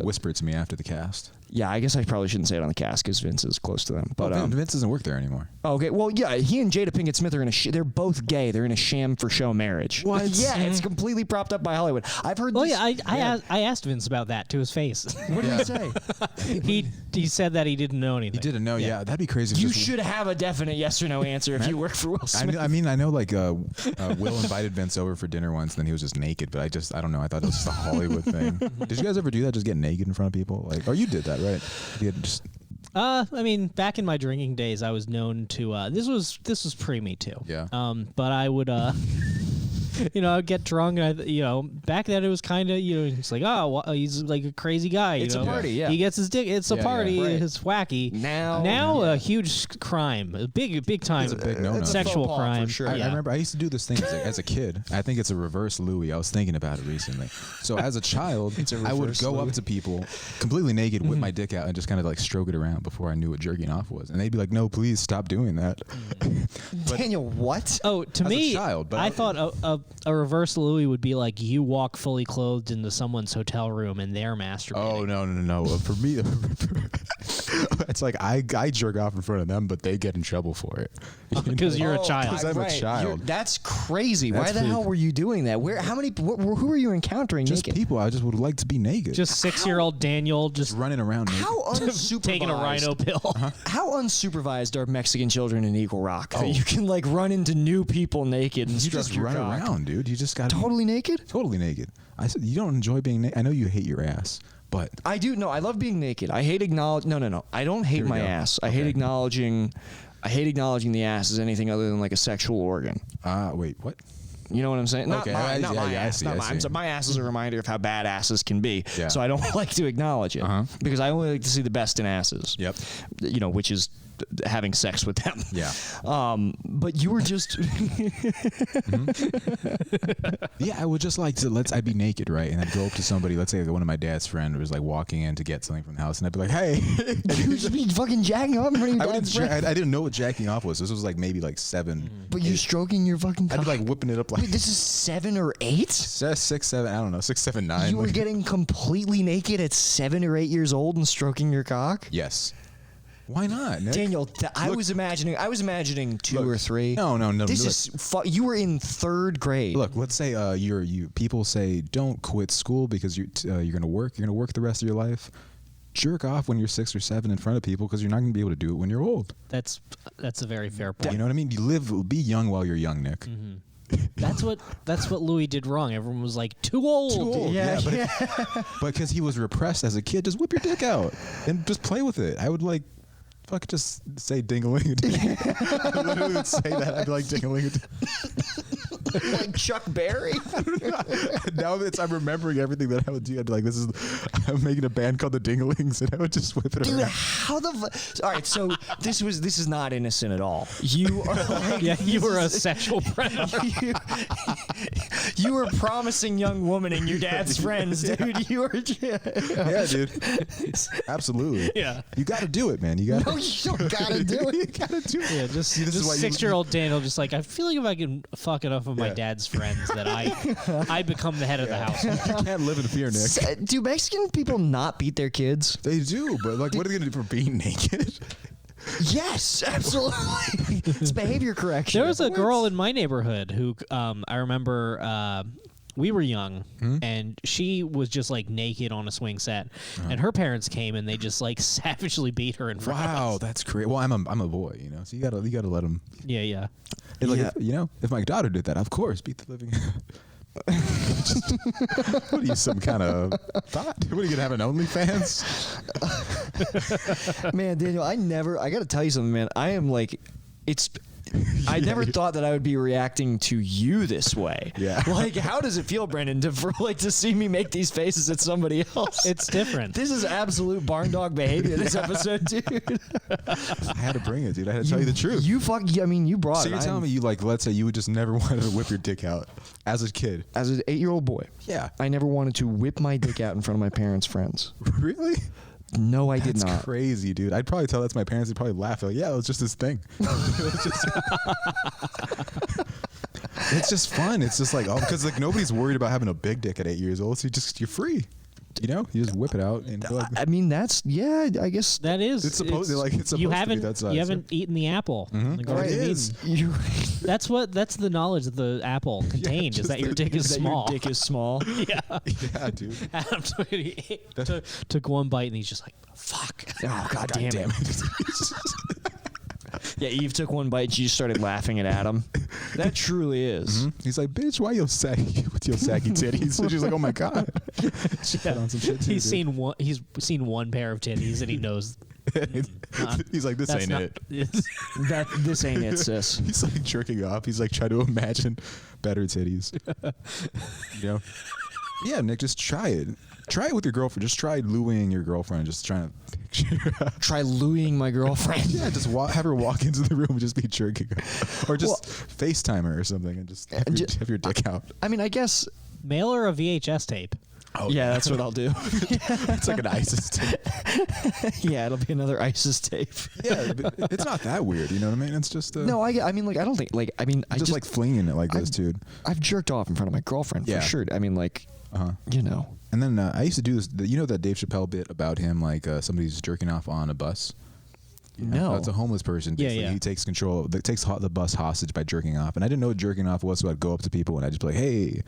whispered to me after the cast. Yeah, I guess I probably shouldn't say it on the cast because Vince is close to them. But Vince doesn't work there anymore. Okay, well, yeah, he and Jada Pinkett Smith are they're both gay. They're in a sham for show marriage. What? Yeah, it's completely propped up by Hollywood. I've heard. Well, I asked Vince about that to his face. What did he say? he said that he didn't know anything. He didn't know. Yeah, that'd be crazy. You should have a definite yes or no answer if you work for Will Smith. I know like Will invited Vince over for dinner once, and then he was just naked. But I don't know. I thought it was just a Hollywood thing. Did you guys ever do that? Just get naked in front of people? Like, or you did that, right? You had I mean, back in my drinking days, I was known to. This was pre Me Too. Yeah. But I would. I'd get drunk, and back then it was kind of, it's like, oh, he's like a crazy guy. It's a party, yeah. He gets his dick. It's a party. right. It's wacky. Now, a huge crime, a big time, It's a big no-no. sexual It's a faux pas, crime. for sure. I remember I used to do this thing as a kid. I think it's a reverse Louis. I was thinking about it recently. So as a child, I would go up to people completely naked with my dick out and just kind of like stroke it around before I knew what jerking off was. And they'd be like, no, please stop doing that. Daniel, what? Oh, to As me, a child, but I thought a reverse Louis would be like you walk fully clothed into someone's hotel room and they're masturbating. Oh, no. For me, it's like I jerk off in front of them, but they get in trouble for it. Because you're a child. Because I'm a child. That's crazy. Why That's the hell pretty- were you doing that? Who were you encountering Just naked? people. I just would like to be naked. Just 6-year-old Daniel just running around naked. How unsupervised? taking a Rhino pill. How unsupervised are Mexican children in Eagle Rock that you can like run into new people naked and You stroke just your run cock? around, dude. You just got Totally naked? totally naked. I said you don't enjoy being naked. I know you hate your ass, but I do. No, I love being naked. I hate acknowledge. No. I don't hate Here we my go. ass. I hate acknowledging. I hate acknowledging the ass as anything other than like a sexual organ. wait, what? You know what I'm saying? Not Okay, mine, not yeah, my yeah, I ass. see, Not I mine. see. So my ass is a reminder of how bad asses can be. Yeah. So I don't like to acknowledge it because I only like to see the best in asses. Yep. Which is having sex with them. Yeah. But you were just. Yeah, I would just like to I'd be naked, right? And I'd go up to somebody, let's say like one of my dad's friend was like walking in to get something from the house, and I'd be like, hey. You would just be fucking jacking off in front of your I dad's friend. didn't know what jacking off was. This was like maybe like 7. But you're stroking your fucking cock. I'd be like whipping it up like Wait, this is 7 or 8? 6, 7, I don't know, 6, 7, 9. You were like- getting completely naked at 7 or 8 years old and stroking your cock? Yes. Why not, Nick? Daniel, I Look- was imagining 2 Look, or 3. No. This look, is you were in 3rd grade. Look, let's say people say don't quit school because you're gonna work. You're gonna work the rest of your life. Jerk off when you're 6 or 7 in front of people because you're not gonna be able to do it when you're old. That's a very fair point. You know what I mean? Be young while you're young, Nick. That's what Louis did wrong. Everyone was like, too old. Too old. Yeah, but because he was repressed as a kid, just whip your dick out and just play with it. I would like. Fuck, just say ding-a-ling. I literally would say that. I'd be like ding-a-ling. like Chuck Berry. Now that I'm remembering everything that I would do, I'd be like, I'm making a band called the Dinglings, and I would just whip it Dude, around. how all right, so this is not innocent at all. You are like, Yeah, you were a this is- sexual predator. you were promising young woman and your dad's friends, dude. You were Yeah, dude. Absolutely. Yeah. You got to do it, man. You got No, you don't gotta do You it. got to do it. Yeah, just this is why you- 6-year-old Daniel, just like, I feel like if I can fuck enough of my Yeah. dad's friends that I become the head of the house. You can't live in fear, Nick. Do Mexican people not beat their kids? They do, but like, what are they going to do for being naked? Yes, absolutely. It's behavior correction. There was a girl in my neighborhood who I remember we were young and she was just like naked on a swing set and her parents came and they just like savagely beat her in front of Wow, us. that's great. Well, I'm a boy, so you gotta let them. Yeah. Like, Yeah. if my daughter did that, of course, beat the living. What are you, some kind of thought? What are you gonna have an OnlyFans? Man, Daniel, I got to tell you something, man. I am like, I never thought that I would be reacting to you this way. Yeah. Like, how does it feel, Brendan, to see me make these faces at somebody else? It's different. This is absolute barn dog behavior this episode, dude. I had to bring it, dude. I had to tell you the truth. You brought So it. you're telling me let's say you would just never want to whip your dick out as a kid? As an 8-year-old boy, Yeah. I never wanted to whip my dick out in front of my parents' friends. Really? No, I did That's not. crazy, dude. I'd probably tell that to my parents. They'd probably laugh. Like, yeah, it was just this thing. It's just fun. It's just like, because like nobody's worried about having a big dick at 8 years old. So you're free. You just whip it out and go like, I mean, I guess. That is. It's supposed to you be haven't that size, you haven't eaten the apple. The Garden It of is. Eden. That's the knowledge that the apple contained is just that your that- dick is That small. your dick is small. Yeah. yeah, dude. Adam took one bite and he's just like, fuck. Oh, God damn it. Yeah, Eve took one bite and she just started laughing at Adam. That truly is. He's like, bitch, why you saggy with your saggy titties? And she's like, oh my god. She put on some shit too, He's dude. seen one pair of titties and he knows He's like, this That's ain't not, it. This ain't it, sis. He's like jerking off. He's like trying to imagine better titties. You know? Yeah, Nick, just try it. Try it with your girlfriend. Just try louing your girlfriend. Just trying to picture. Try louing my girlfriend. Yeah, just have her walk into the room and just be jerking off. Or just FaceTime her or something and just have your dick out. I mean, I guess. Mail her a VHS tape. Oh, yeah, that's what I'll do. It's like an ISIS tape. Yeah, it'll be another ISIS tape. Yeah, but it's not that weird. You know what I mean? It's just. No, I mean, like, I don't think, like, I mean, I just like flinging it like this, dude. I've jerked off in front of my girlfriend for sure. I mean, like, you know. And then I used to do this. You know that Dave Chappelle bit about him, like somebody's jerking off on a bus. No, it's a homeless person. Basically. He takes control. Takes the bus hostage by jerking off. And I didn't know what jerking off was, so I'd go up to people and I'd just be like, "Hey,"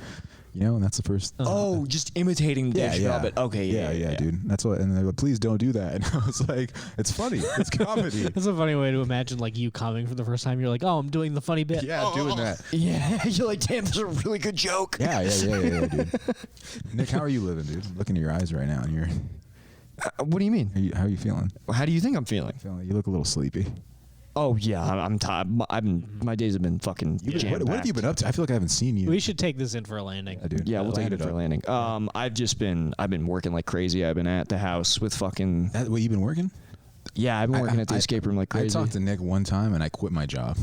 you know. And that's the first. Oh, just imitating the Dave Chappelle bit. Okay, yeah, dude. That's what. And they're like, "Please don't do that." And I was like, "It's funny. It's comedy." That's a funny way to imagine, like, you coming for the first time. You're like, "Oh, I'm doing the funny bit." Yeah, doing that. Yeah, you're like, "Damn, that's a really good joke." Yeah, dude. Nick, how are you living, dude? I'm looking at your eyes right now, and you're. What do you mean? How are you feeling? How do you think I'm feeling? You look a little sleepy. Oh yeah, I'm tired. My days have been fucking jam-packed. What have you been up to? I feel like I haven't seen you. We should take this in for a landing. Dude. Yeah, we'll take it for a landing. I've been working like crazy. I've been at the house with fucking. What, you've been working? Yeah, I've been working at the escape room like crazy. I talked to Nick one time and I quit my job.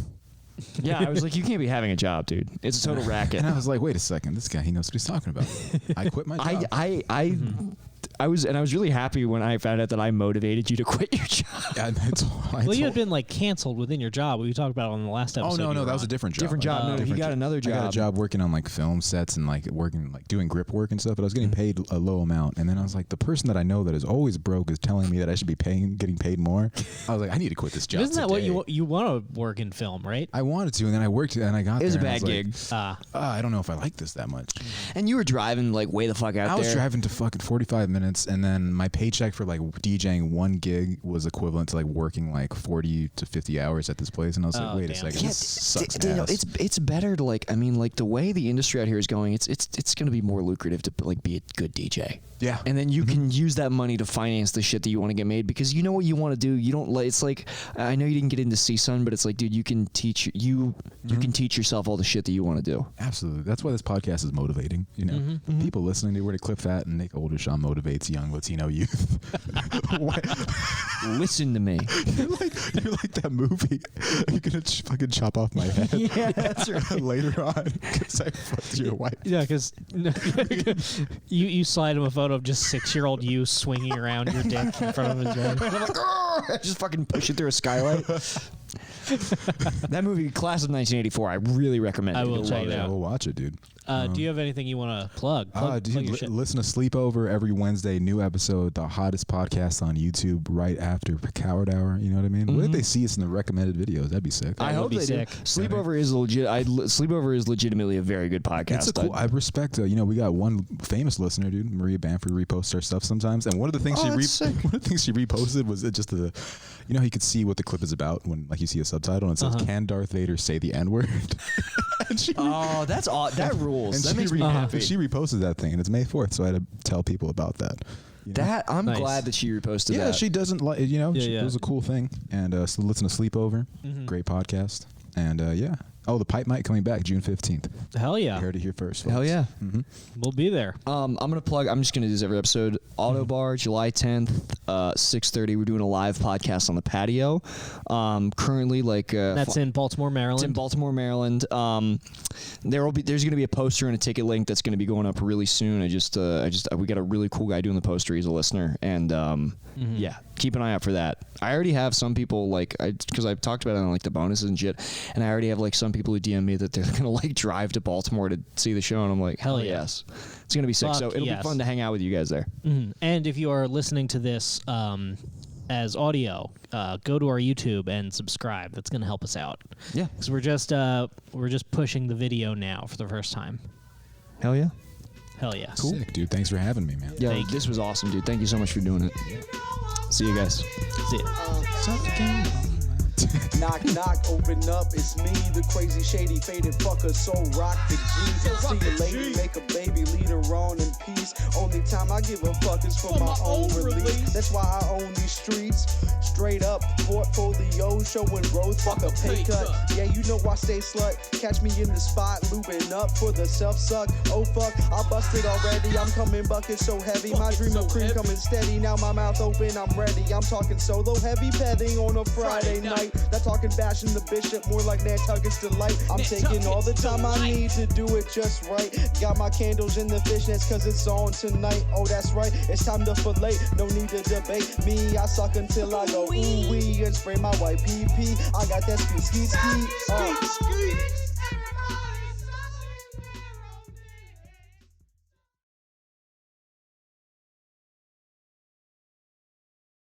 Yeah, I was like, you can't be having a job, dude. It's a total racket. And I was like, wait a second, this guy, he knows what he's talking about. I quit my job. I was really happy when I found out that I motivated you to quit your job. Yeah, well, you had been like canceled within your job. We talked about it on the last episode. Oh no, that was a different job. Different job. No, he got another job. I got a job working on like film sets and like working like doing grip work and stuff. But I was getting paid a low amount. And then I was like, the person that I know that is always broke is telling me that I should be getting paid more. I was like, I need to quit this job. Isn't that what you want to work in film, right? I wanted to, and then I worked and I got there. It was a and bad gig. I don't know if I like this that much. And you were driving like way the fuck out there. I was driving to fucking 45 minutes, and then my paycheck for like DJing one gig was equivalent to like working like 40 to 50 hours at this place. And I was like, wait a second, this sucks ass. It's better to like, I mean, like the way the industry out here is going, it's going to be more lucrative to like be a good DJ. Yeah. And then you can use that money to finance the shit that you want to get made, because you know what you want to do. You don't like, it's like, I know you didn't get into CSUN, but it's like, dude, you can teach yourself all the shit that you want to do. Absolutely. That's why this podcast is motivating. You know, people listening to where to clip that and Nick Oldershaw motivates young Latino youth. Listen to me. You're like that movie. You're gonna fucking chop off my head. Yeah, that's right. Later on, because I fucked your wife. Yeah, because you slide him a photo of just 6-year-old you swinging around your dick in front of his wife. I'm like, "Grr!" Just fucking push it through a skylight. That movie, Class of 1984, I really recommend it. I will check it Yeah, out. we'll watch it, dude. Do you have anything you want to plug? Plug your shit. Listen to Sleepover every Wednesday. New episode, the hottest podcast on YouTube right after Coward Hour. You know what I mean? What if they see us in the recommended videos? That'd be sick. I hope they do. Sleepover is legit. Sleepover is legitimately a very good podcast. It's cool. I respect. We got one famous listener, dude. Maria Bamford reposts our stuff sometimes, and one of the things she reposted was just the, you could see what the clip is about when like you see a subtitle and it says, "Can Darth Vader say the N-word?" That's all. That rules. And that makes me happy. She reposted that thing, and it's May 4th, so I had to tell people about that. I'm glad that she reposted that. Yeah, she doesn't like. It was a cool thing, and so listen to Sleepover, great podcast, and yeah. Oh, the pipe mic coming back June 15th. Hell yeah. You heard it here first, folks. Hell yeah. We'll be there. I'm going to plug, I'm just going to do this every episode. Auto Bar, July 10th, 6:30. We're doing a live podcast on the patio. Currently, that's in Baltimore, Maryland. It's in Baltimore, Maryland. There's going to be a poster and a ticket link that's going to be going up really soon. We got a really cool guy doing the poster. He's a listener, and yeah, keep an eye out for that. I already have some people because I've talked about it on like the bonuses and shit, and I already have like some people who DM me that they're gonna like drive to Baltimore to see the show, and I'm like, hell yes, it's gonna be sick. So it'll be fun to hang out with you guys there. And if you are listening to this as audio, go to our YouTube and subscribe. That's gonna help us out. Yeah, because we're just pushing the video now for the first time. Hell yeah. Hell yeah. Cool. Sick, dude. Thanks for having me, man. Yeah, this was awesome, dude. Thank you so much for doing it. See you guys. See ya. Knock, knock, open up, it's me, the crazy, shady, faded fucker, so rock the G. See a lady, make a baby, lead her on in peace. Only time I give a fuck is for my own release. That's why I own these streets. Straight up, portfolio showing growth, fuck a pay cut. Yeah, you know I stay slut. Catch me in the spot, looping up for the self-suck. Oh fuck, I busted already, I'm coming bucket so heavy. My dream of cream coming steady, now my mouth open, I'm ready. I'm talking solo, heavy petting on a Friday night. Not talking bashing the bishop, more like Nantucket's delight. I'm taking all the time I need to do it just right. Got my candles in the fishnets cause it's on tonight. Oh that's right, it's time to fillet, no need to debate me. I suck until I go ooh wee and spray my white pee. I got that ski.